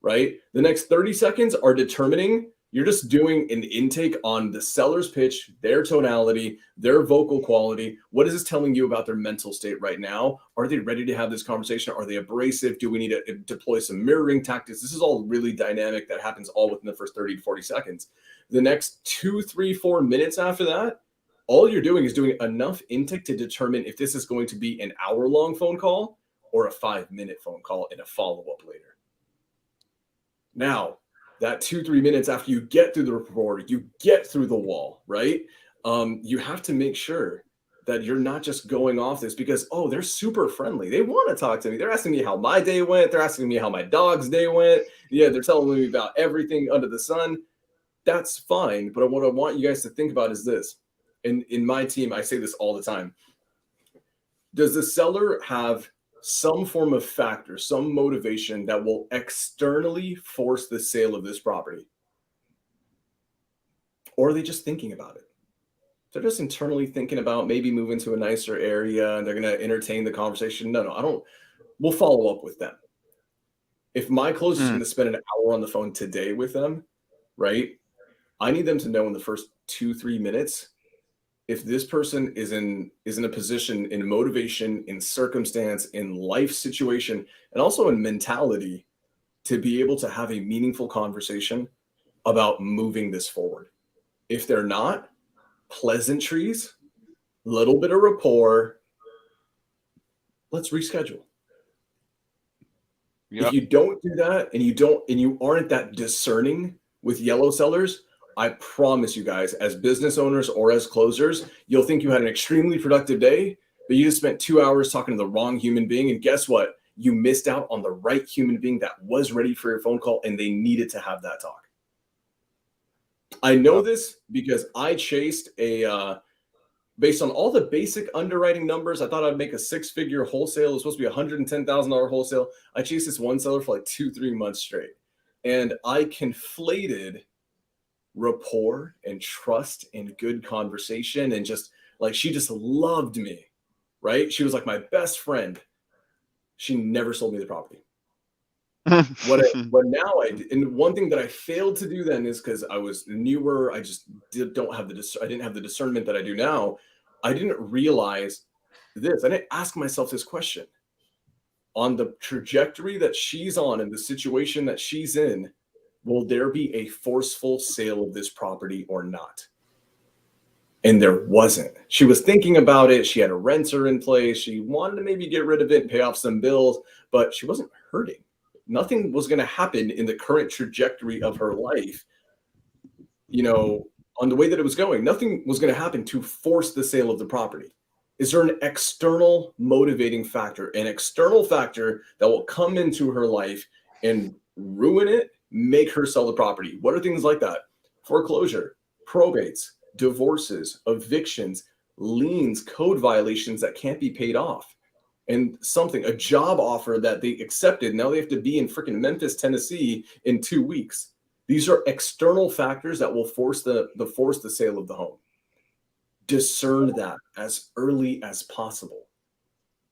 right? The next 30 seconds are determining, you're just doing an intake on the seller's pitch, their tonality, their vocal quality. What is this telling you about their mental state right now? Are they ready to have this conversation? Are they abrasive? Do we need to deploy some mirroring tactics? This is all really dynamic that happens all within the first 30 to 40 seconds. The next 2, 3, 4 minutes after that, all you're doing is doing enough intake to determine if this is going to be an hour-long phone call or a 5-minute phone call and a follow-up later. Now, that 2-3 minutes after you get through the rapport, you get through the wall, right? You have to make sure that you're not just going off this because, they're super friendly. They want to talk to me. They're asking me how my day went. They're asking me how my dog's day went. Yeah, they're telling me about everything under the sun. That's fine. But what I want you guys to think about is this. In my team, I say this all the time. Does the seller have some form of factor, some motivation that will externally force the sale of this property? Or are they just thinking about it? They're just internally thinking about maybe moving to a nicer area and they're going to entertain the conversation. No, we'll follow up with them. If my closer is going to spend an hour on the phone today with them, right? I need them to know in the first 2-3 minutes if this person is in a position, in motivation, in circumstance, in life situation, and also in mentality to be able to have a meaningful conversation about moving this forward. If they're not, pleasantries, little bit of rapport, let's reschedule. Yep. If you don't do that and you aren't that discerning with yellow sellers, I promise you guys, as business owners or as closers, you'll think you had an extremely productive day, but you just spent 2 hours talking to the wrong human being. And guess what? you missed out on the right human being that was ready for your phone call and they needed to have that talk. I know this because I chased based on all the basic underwriting numbers, I thought I'd make a 6-figure wholesale. It was supposed to be $110,000 wholesale. I chased this one seller for like 2-3 months straight. And I conflated rapport and trust and good conversation and just like, she just loved me, right? She was like my best friend. She never sold me the property. What now I did, and one thing that I failed to do then is because I was newer, I just didn't have the discernment that I do now. I didn't realize this. I didn't ask myself this question. On the trajectory that she's on and the situation that she's in, will there be a forceful sale of this property or not? And there wasn't. She was thinking about it. She had a renter in place. She wanted to maybe get rid of it and pay off some bills, but she wasn't hurting. Nothing was going to happen in the current trajectory of her life, you know, on the way that it was going. Nothing was going to happen to force the sale of the property. Is there an external motivating factor, an external factor that will come into her life and ruin it, make her sell the property? What are things like that? Foreclosure, probates, divorces, evictions, liens, code violations that can't be paid off. And a job offer that they accepted. Now they have to be in freaking Memphis, Tennessee in 2 weeks. These are external factors that will force the sale of the home. Discern that as early as possible.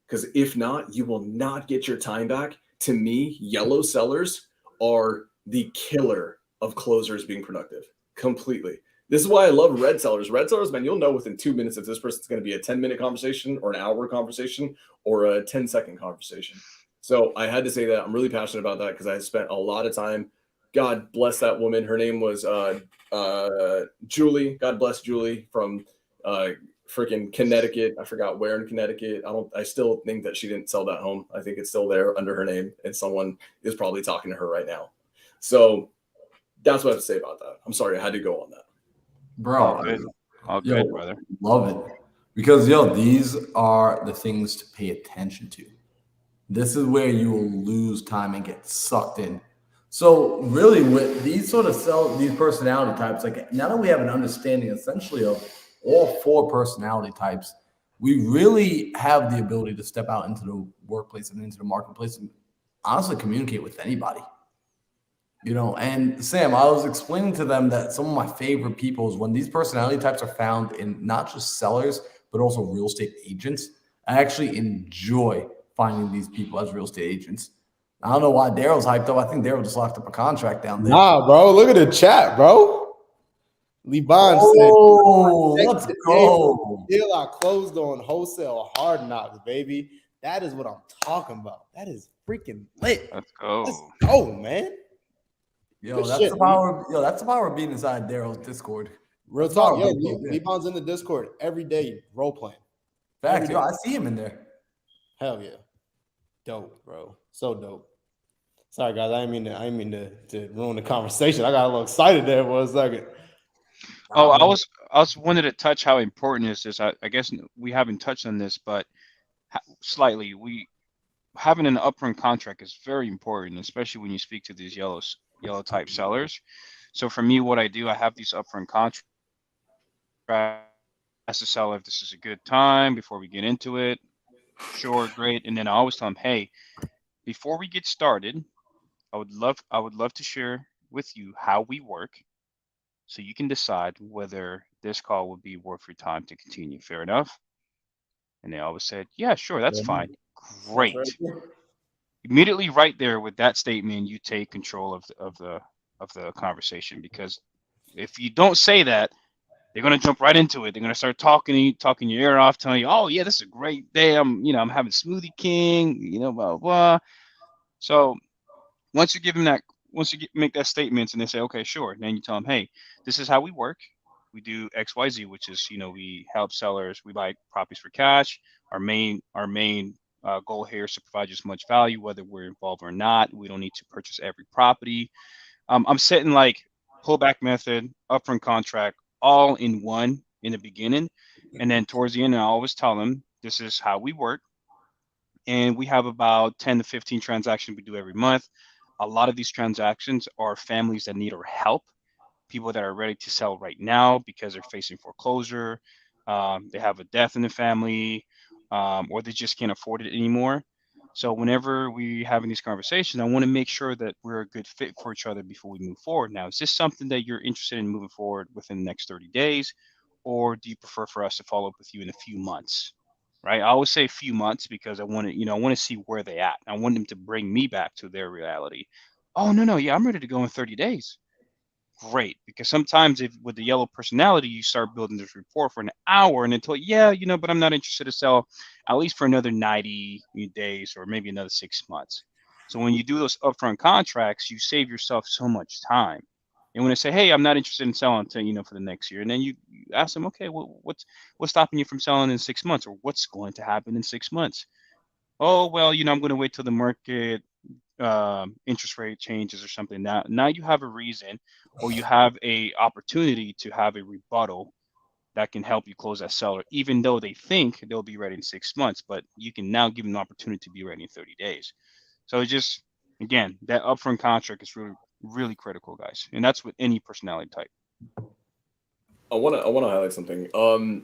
Because if not, you will not get your time back. To me, yellow sellers are the killer of closers being productive. Completely. This is why I love red sellers. Red sellers, man, you'll know within 2 minutes if this person's going to be a 10-minute conversation or an hour conversation or a 10-second conversation. So I had to say that. I'm really passionate about that because I spent a lot of time. God bless that woman. Her name was Julie. God bless Julie from freaking Connecticut. I forgot where in Connecticut. I still think that she didn't sell that home. I think it's still there under her name, and someone is probably talking to her right now. So that's what I have to say about that. I'm sorry I had to go on that. Bro, all good, brother. Love it. Because, these are the things to pay attention to. This is where you will lose time and get sucked in. So really with these sort of these personality types, like now that we have an understanding essentially of all 4 personality types, we really have the ability to step out into the workplace and into the marketplace and honestly communicate with anybody. And Sam, I was explaining to them that some of my favorite people is when these personality types are found in not just sellers, but also real estate agents. I actually enjoy finding these people as real estate agents. I don't know why Daryl's hyped up. I think Daryl just locked up a contract down there. Nah, bro. Look at the chat, bro. Levon said, let's go. Deal I closed on wholesale hard knocks, baby. That is what I'm talking about. That is freaking lit. Let's go. Let's go, man. That's the power of being inside Daryl's Discord. Real talk. Levon's in the Discord every day, role playing. Facts, I see him in there. Hell yeah. Dope, bro. So dope. Sorry, guys. I didn't mean to ruin the conversation. I got a little excited there for a second. Oh, I was wanted to touch how important is this. I guess we haven't touched on this, but slightly. Having an upfront contract is very important, especially when you speak to these yellow type sellers. So for me, what I do, I have these upfront contracts. Ask the seller if this is a good time before we get into it. Sure, great. And then I always tell them, hey, before we get started, I would love to share with you how we work so you can decide whether this call would be worth your time to continue. Fair enough? And they always said, yeah, sure, that's fine. Great. Immediately right there with that statement, you take control of the conversation, because if you don't say that, they're going to jump right into it. They're going to start talking your ear off, telling you, oh yeah, this is a great day. I'm having Smoothie King, blah, blah, blah. So once you make that statement and they say, okay, sure. Then you tell them, hey, this is how we work. We do XYZ, which is, we help sellers. We buy properties for cash. Our main goal here is to provide you as much value, whether we're involved or not. We don't need to purchase every property. I'm setting like pullback method, upfront contract, all in one in the beginning. And then towards the end, I always tell them, this is how we work. and we have about 10 to 15 transactions we do every month. A lot of these transactions are families that need our help, people that are ready to sell right now because they're facing foreclosure, they have a death in the family, or they just can't afford it anymore. So whenever we having these conversations, I want to make sure that we're a good fit for each other before we move forward. Now, is this something that you're interested in moving forward within the next 30 days, or do you prefer for us to follow up with you in a few months? Right? I always say a few months because I want to, I want to see where they at. I want them to bring me back to their reality. Oh, no, yeah, I'm ready to go in 30 days. Great, because sometimes if with the yellow personality you start building this rapport for an hour and until but I'm not interested to sell at least for another 90 days or maybe another 6 months. So when you do those upfront contracts, you save yourself so much time. And when they say, hey, I'm not interested in selling until for the next year, and then you ask them, okay, well, what's stopping you from selling in 6 months, or what's going to happen in 6 months? Oh, well, I'm going to wait till the market interest rate changes or something. Now you have a reason, or you have a opportunity to have a rebuttal that can help you close that seller, even though they think they'll be ready in 6 months, but you can now give them the opportunity to be ready in 30 days. So it's just, again, that upfront contract is really, really critical, guys. And that's with any personality type. I wanna highlight something. I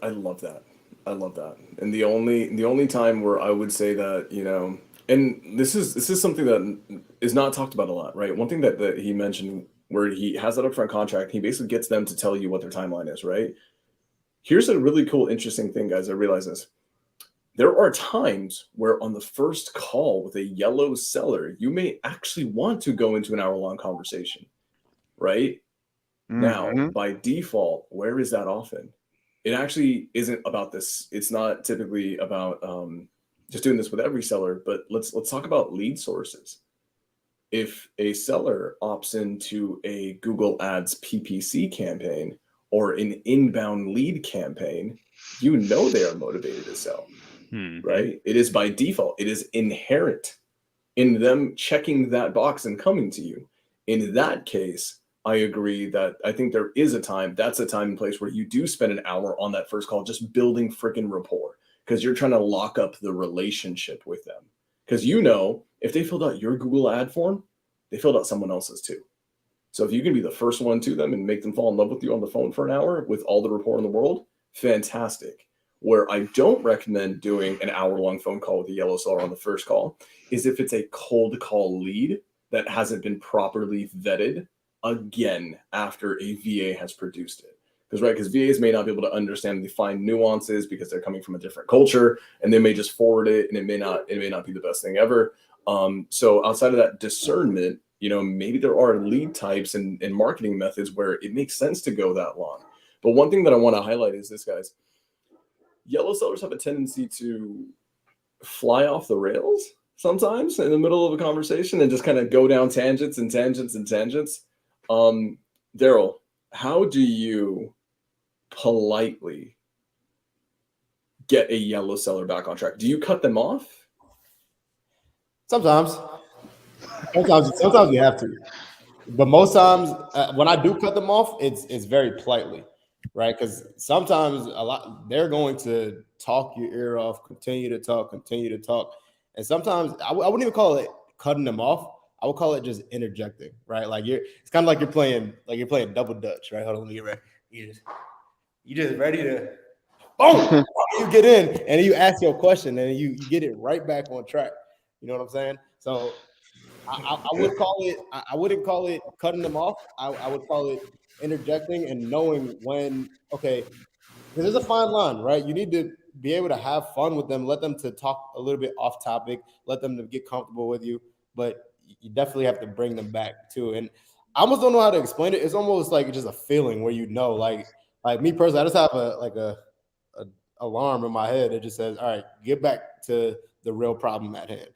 love that. I love that. And the only time where I would say that, and this is something that is not talked about a lot, right? One thing that he mentioned where he has that upfront contract, he basically gets them to tell you what their timeline is, right? Here's a really cool, interesting thing, guys. I realize this. There are times where on the first call with a yellow seller, you may actually want to go into an hour-long conversation, right? Now, by default, where is that often? It actually isn't about this. It's not typically about just doing this with every seller, but let's talk about lead sources. If a seller opts into a Google Ads PPC campaign or an inbound lead campaign, they are motivated to sell, right? It is by default. It is inherent in them checking that box and coming to you. In that case, I agree that I think there is that's a time and place where you do spend an hour on that first call just building freaking rapport because you're trying to lock up the relationship with them. Because if they filled out your Google ad form, they filled out someone else's too. So if you can be the first one to them and make them fall in love with you on the phone for an hour with all the rapport in the world, fantastic. Where I don't recommend doing an hour-long phone call with a yellow seller on the first call is if it's a cold call lead that hasn't been properly vetted again after a VA has produced it. Because VAs may not be able to understand the fine nuances because they're coming from a different culture and they may just forward it and it may not be the best thing ever. So outside of that discernment, maybe there are lead types and marketing methods where it makes sense to go that long. But one thing that I want to highlight is this, guys. Yellow sellers have a tendency to fly off the rails sometimes in the middle of a conversation and just kind of go down tangents and tangents and tangents. Daryl, how do you politely get a yellow seller back on track? Do you cut them off? Sometimes you have to, but most times when I do cut them off, it's very politely, right? Because sometimes they're going to talk your ear off, continue to talk, and sometimes I wouldn't even call it cutting them off. I would call it just interjecting, right? Like it's kind of like you're playing double dutch, right? Hold on, let me get ready. You just ready to boom, you get in and you ask your question and you get it right back on track. You know what I'm saying? So I would call it. I wouldn't call it cutting them off. I would call it interjecting and knowing when. Okay, because there's a fine line, right? You need to be able to have fun with them, let them to talk a little bit off topic, let them to get comfortable with you, but you definitely have to bring them back too. And I almost don't know how to explain it. It's almost like just a feeling where like me personally, I just have a alarm in my head that just says, all right, get back to the real problem at hand.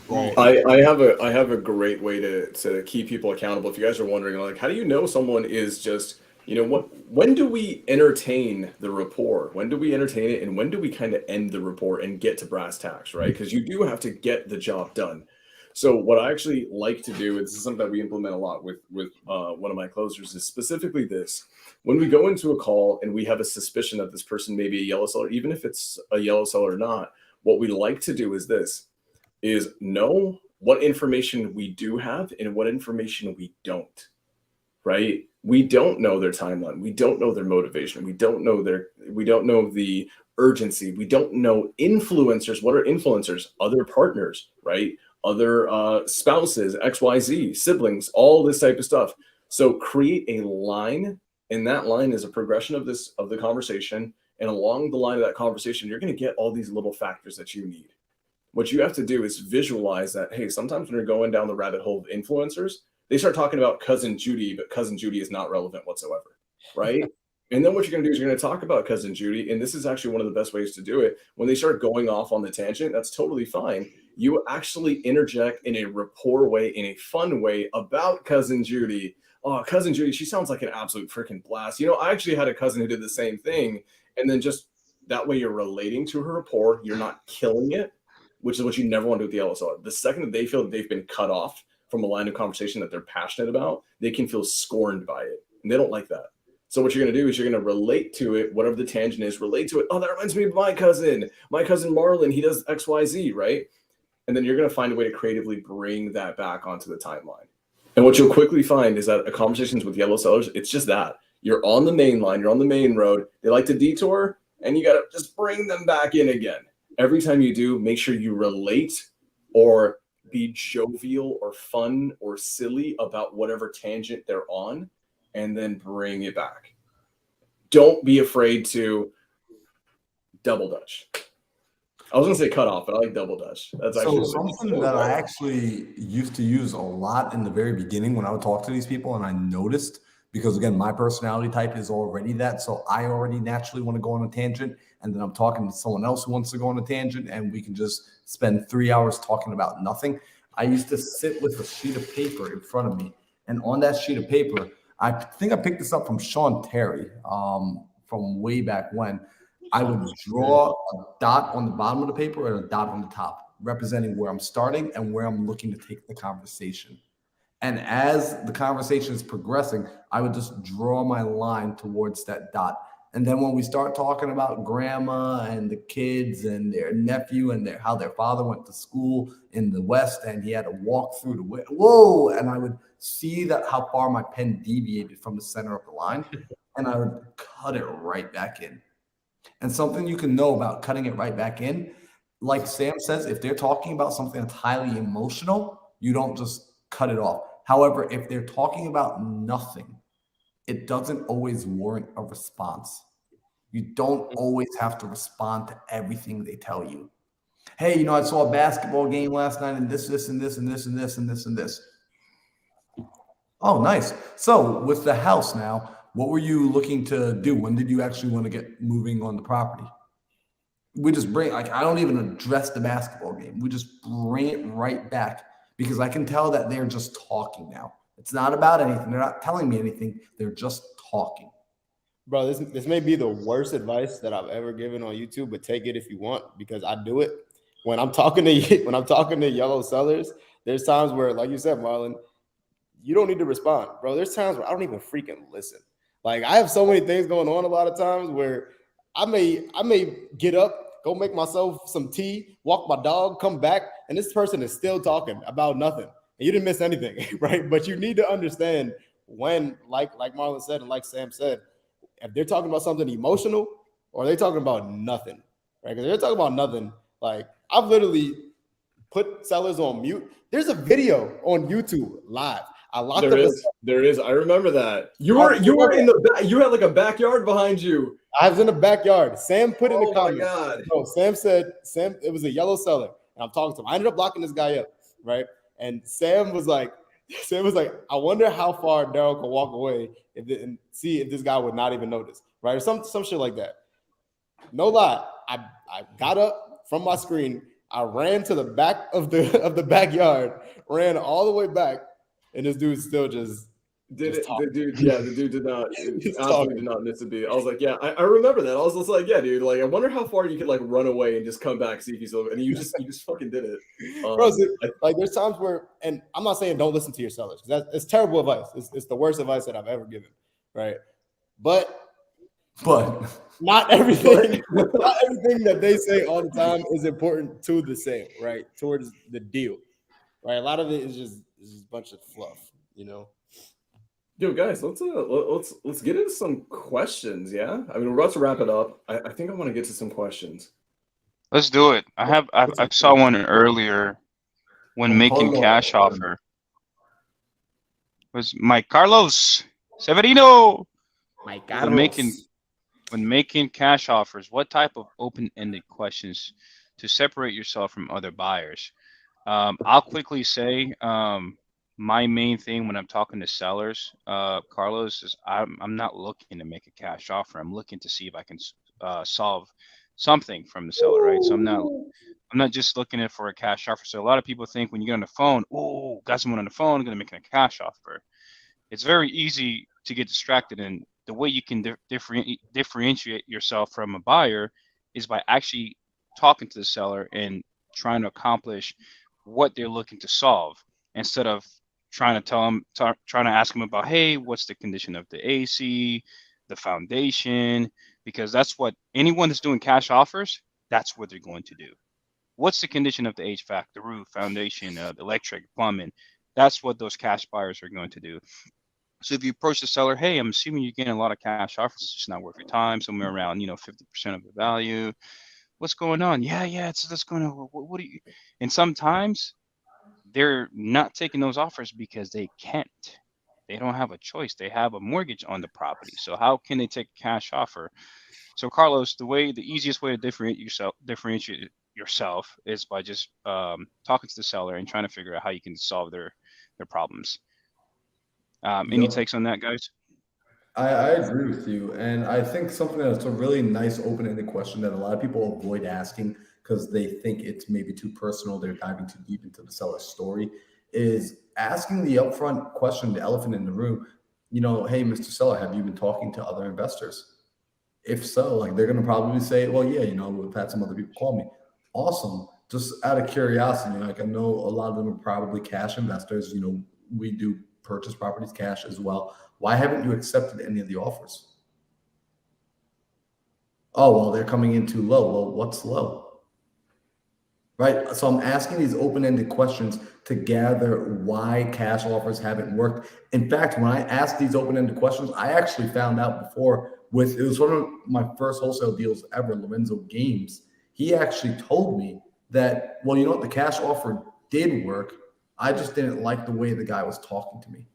Right. I have a great way to keep people accountable. If you guys are wondering, like, how do you know someone is just, when do we entertain the rapport? When do we entertain it? And when do we kind of end the rapport and get to brass tacks, right? Because you do have to get the job done. So what I actually like to do, and this is something that we implement a lot with one of my closers, is specifically this. When we go into a call and we have a suspicion that this person may be a yellow seller, even if it's a yellow seller or not, what we like to do is this, is know what information we do have and what information we don't, right? We don't know their timeline. We don't know their motivation. We don't know the urgency. We don't know influencers. What are influencers? Other partners, right? Other spouses, XYZ, siblings, all this type of stuff. So create a line, and that line is a progression of the conversation. And along the line of that conversation, you're going to get all these little factors that you need. What you have to do is visualize that, hey, sometimes when you're going down the rabbit hole of influencers, they start talking about Cousin Judy, but Cousin Judy is not relevant whatsoever, right? And then what you're going to do is you're going to talk about Cousin Judy, and this is actually one of the best ways to do it. When they start going off on the tangent, that's totally fine. You actually interject in a rapport way, in a fun way about Cousin Judy. Oh, Cousin Judy, she sounds like an absolute freaking blast. You know, I actually had a cousin who did the same thing, and then just that way you're relating to her rapport. You're not killing it, which is what you never want to do with the yellow seller. The second that they feel that they've been cut off from a line of conversation that they're passionate about, they can feel scorned by it, and they don't like that. So what you're going to do is you're going to relate to it, whatever the tangent is, relate to it. Oh, that reminds me of my cousin Marlon. He does XYZ, right? And then you're going to find a way to creatively bring that back onto the timeline. And what you'll quickly find is that conversations with yellow sellers, it's just that. You're on the main line, you're on the main road. They like to detour, and you got to just bring them back in again. Every time you do, make sure you relate or be jovial or fun or silly about whatever tangent they're on, and then bring it back. Don't be afraid to double dutch. I was going to say cut off, but I like double dutch. That's actually something that I actually used to use a lot in the very beginning when I would talk to these people, and I noticed, because again, my personality type is already that, so I already naturally want to go on a tangent, and then I'm talking to someone else who wants to go on a tangent, and we can just spend 3 hours talking about nothing. I used to sit with a sheet of paper in front of me, and on that sheet of paper, I think I picked this up from Sean Terry from way back when. I would draw a dot on the bottom of the paper and a dot on the top, representing where I'm starting and where I'm looking to take the conversation. And as the conversation is progressing, I would just draw my line towards that dot. And then when we start talking about grandma and the kids and their nephew and how their father went to school in the West and he had to walk through the whoa, and I would see that how far my pen deviated from the center of the line, and I would cut it right back in. And something you can know about cutting it right back in, like Sam says, if they're talking about something that's highly emotional, you don't just cut it off. However, if they're talking about nothing, it doesn't always warrant a response. You don't always have to respond to everything they tell you. Hey, you know, I saw a basketball game last night and this, and this, and this, and this, and this, and this. Oh, nice. So with the house now, what were you looking to do? When did you actually want to get moving on the property? We just bring, like, I don't even address the basketball game. We just bring it right back because I can tell that they're just talking now. It's not about anything. They're not telling me anything. They're just talking. Bro, this may be the worst advice that I've ever given on YouTube, but take it if you want, because I do it. When I'm talking to yellow sellers, there's times where, like you said, Marlon, you don't need to respond, bro. There's times where I don't even freaking listen. Like, I have so many things going on a lot of times where I may get up, go make myself some tea, walk my dog, come back, and this person is still talking about nothing. And you didn't miss anything, right? But you need to understand when, like Marlon said and like Sam said, if they're talking about something emotional or they're talking about nothing, right? Because they're talking about nothing. Like, I've literally put sellers on mute. There's a video on YouTube live. There is. I remember that. You were in the back. You had like a backyard behind you. I was in the backyard. Sam put in the comments. Oh my God. No, Sam said, it was a yellow seller. And I'm talking to him. I ended up locking this guy up, right? And Sam was like, I wonder how far Daryl can walk away and see if this guy would not even notice, right? Or some shit like that. No lie. I got up from my screen. I ran to the back of the backyard, ran all the way back. And this dude's still just talk. The dude did not absolutely did not miss a beat. I was like, yeah, I remember that. I was just like, yeah, dude, like I wonder how far you could like run away and just come back, see if he's over, and you just fucking did it. Bro, like there's times where, and I'm not saying don't listen to your sellers, because it's terrible advice. It's the worst advice that I've ever given, right? But not everything that they say all the time is important to the sale, right? Towards the deal, right? A lot of it is just a bunch of fluff, you know. Yo, guys, let's get into some questions. Yeah, I mean we're about to wrap it up. I think I want to get to some questions. Let's do it. I saw one earlier when making cash offer. It was Mike Carlos Severino. Mike Carlos. When making cash offers, what type of open-ended questions to separate yourself from other buyers? I'll quickly say my main thing when I'm talking to sellers, Carlos, is I'm not looking to make a cash offer. I'm looking to see if I can solve something from the seller, right? So I'm not just looking for a cash offer. So a lot of people think when you get on the phone, oh, got someone on the phone, going to make a cash offer. It's very easy to get distracted, and the way you can differentiate yourself from a buyer is by actually talking to the seller and trying to accomplish what they're looking to solve, instead of trying to ask them about, hey, what's the condition of the AC, the foundation, because that's what anyone that's doing cash offers, that's what they're going to do. What's the condition of the HVAC, the roof, foundation, the electric, plumbing? That's what those cash buyers are going to do. So if you approach the seller, hey, I'm assuming you're getting a lot of cash offers, it's just not worth your time, somewhere around 50% of the value. What's going on? Yeah, it's that's going on. What do you? And sometimes they're not taking those offers because they can't. They don't have a choice. They have a mortgage on the property. So how can they take a cash offer? So Carlos, the easiest way to differentiate yourself is by just talking to the seller and trying to figure out how you can solve their problems. Any takes on that, guys? I agree with you. And I think something that's a really nice open-ended question that a lot of people avoid asking because they think it's maybe too personal, they're diving too deep into the seller's story, is asking the upfront question, the elephant in the room, hey, Mr. Seller, have you been talking to other investors? If so, like they're going to probably say, well, yeah, we've had some other people call me. Awesome. Just out of curiosity, like I know a lot of them are probably cash investors. We do purchase properties cash as well. Why haven't you accepted any of the offers? Oh, well, they're coming in too low. Well, what's low? Right? So I'm asking these open-ended questions to gather why cash offers haven't worked. In fact, when I asked these open-ended questions, I actually found out before it was one of my first wholesale deals ever, Lorenzo Games. He actually told me that, well, you know what? The cash offer did work. I just didn't like the way the guy was talking to me.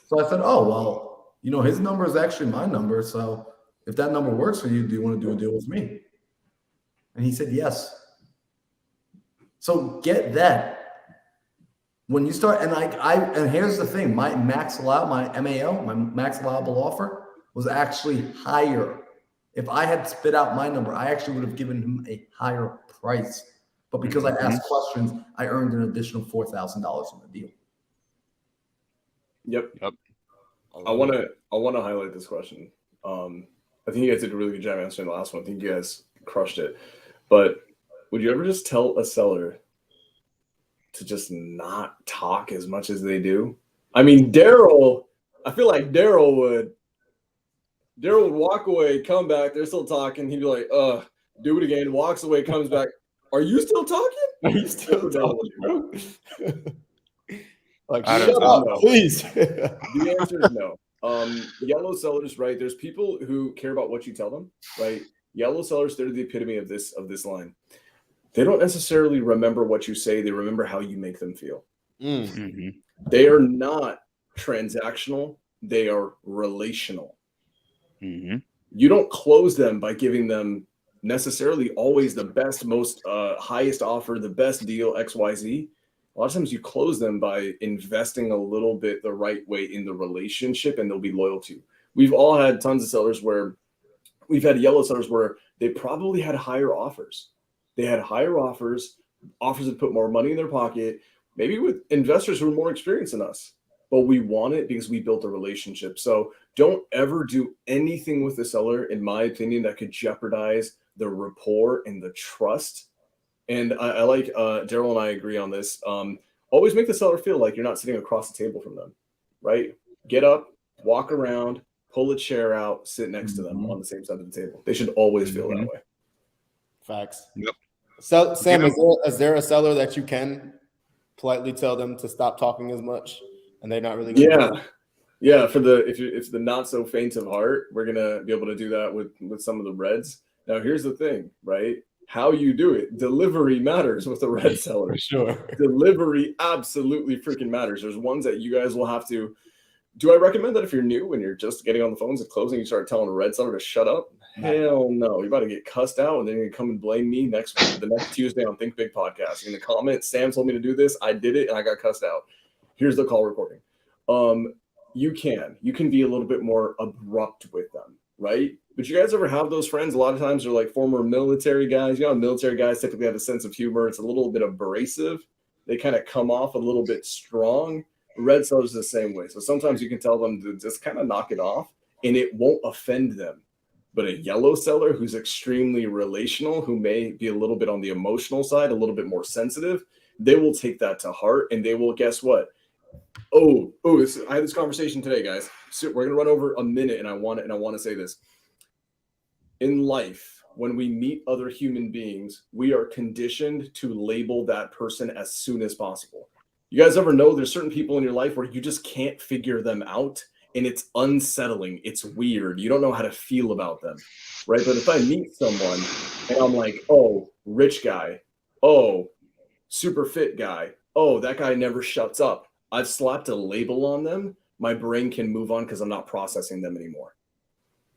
So I said, oh, well, his number is actually my number. So if that number works for you, do you want to do a deal with me? And he said, yes. So get that. When you start, and here's the thing, my max MAO, my max allowable offer was actually higher. If I had spit out my number, I actually would have given him a higher price. But because I asked questions, I earned an additional $4,000 in the deal. Yep. I want to highlight this question. I think you guys did a really good job answering the last one. I think you guys crushed it. But would you ever just tell a seller to just not talk as much as they do? I mean, Daryl, I feel like Daryl would walk away, come back, they're still talking. He'd be like, do it again, walks away, comes back. Are you still talking? Are you still talking, bro? Like, shut up, please. The answer is no. Yellow sellers, right? There's people who care about what you tell them, right? Yellow sellers, they're the epitome of this line. They don't necessarily remember what you say. They remember how you make them feel. Mm-hmm. They are not transactional. They are relational. Mm-hmm. You don't close them by giving them necessarily always the best, most highest offer, the best deal, XYZ. A lot of times you close them by investing a little bit the right way in the relationship, and they'll be loyal to you. We've all had tons of sellers where we've had yellow sellers where they probably had higher offers. They had higher offers that put more money in their pocket, maybe with investors who are more experienced than us. but we want it because we built a relationship. So don't ever do anything with the seller, in my opinion, that could jeopardize the rapport and the trust. And I like Daryl and I agree on this. Always make the seller feel like you're not sitting across the table from them, right? Get up, walk around, pull a chair out, sit next to them on the same side of the table. They should always feel that way. Facts. Yep. So, Sam, is there a seller that you can politely tell them to stop talking as much, and they're not really? Yeah. For the if it's the not so faint of heart, we're gonna be able to do that with some of the reds. Now, here's the thing, right? How you do it, delivery matters with the red seller. For sure. Delivery absolutely freaking matters. There's ones that you guys will have to. Do I recommend that if you're new and you're just getting on the phones and closing, you start telling a red seller to shut up? Hell no. You're about to get cussed out, and then you're going to come and blame me the next Tuesday on Think Big Podcast. You're going to comment, Sam told me to do this. I did it, and I got cussed out. Here's the call recording. You can be a little bit more abrupt with them, right? But you guys ever have those friends? A lot of times they're like former military guys. You know, military guys typically have a sense of humor. It's a little bit abrasive. They kind of come off a little bit strong. Red sellers the same way. So sometimes you can tell them to just kind of knock it off, and it won't offend them. But a yellow seller who's extremely relational, who may be a little bit on the emotional side, a little bit more sensitive, they will take that to heart, and they will, guess what? I had this conversation today, guys. So we're gonna run over a minute, and I want to say this. In life, when we meet other human beings, we are conditioned to label that person as soon as possible. You guys ever know there's certain people in your life where you just can't figure them out, and it's unsettling. It's weird. You don't know how to feel about them, right? But if I meet someone and I'm like, oh, rich guy, oh, super fit guy, oh, that guy never shuts up. I've slapped a label on them. My brain can move on because I'm not processing them anymore.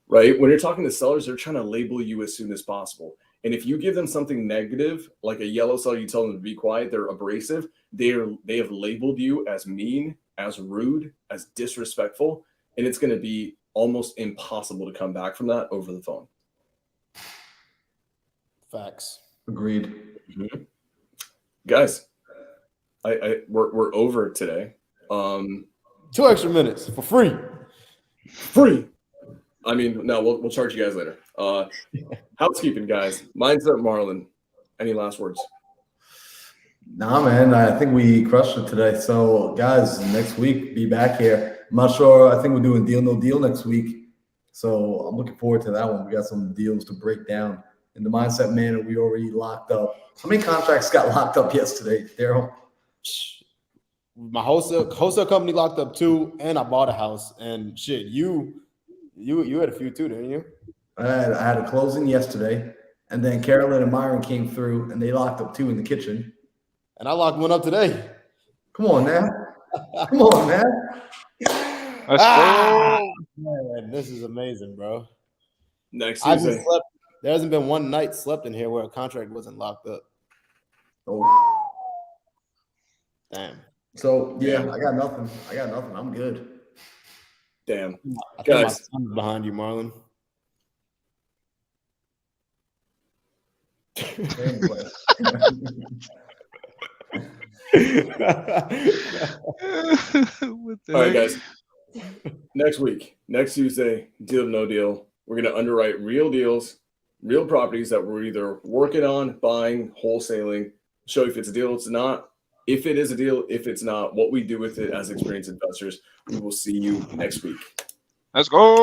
Right? When you're talking to sellers, they're trying to label you as soon as possible. And if you give them something negative, like a yellow seller, you tell them to be quiet, they're abrasive, they have labeled you as mean, as rude, as disrespectful, and it's going to be almost impossible to come back from that over the phone. Facts. Agreed. Mm-hmm. Guys, we're over today. 2 extra minutes for free. Free. I mean, no, we'll charge you guys later. Housekeeping, guys. Mindset Marlon. Any last words? Nah, man. I think we crushed it today. So, guys, next week, be back here. I'm not sure. I think we're doing Deal No Deal next week. So I'm looking forward to that one. We got some deals to break down. In the Mindset Manor, we already locked up. How many contracts got locked up yesterday, Daryl? My wholesale company locked up 2, and I bought a house. And shit, you had a few too, didn't you? I had a closing yesterday, and then Carolyn and Myron came through, and they locked up 2 in the kitchen. And I locked one up today. Come on, man. Come on, man. Let's go. Man, this is amazing, bro. Next Tuesday. There hasn't been one night slept in here where a contract wasn't locked up. Oh. Damn. So, yeah, I got nothing. I'm good. Damn. I think Guys. my son's behind you, Marlon. All right, guys. Next week, next Tuesday, Deal No Deal. We're going to underwrite real deals, real properties that we're either working on, buying, wholesaling, show you if it's a deal, it's not. If it is a deal, if it's not, what we do with it as experienced investors. We will see you next week. Let's go.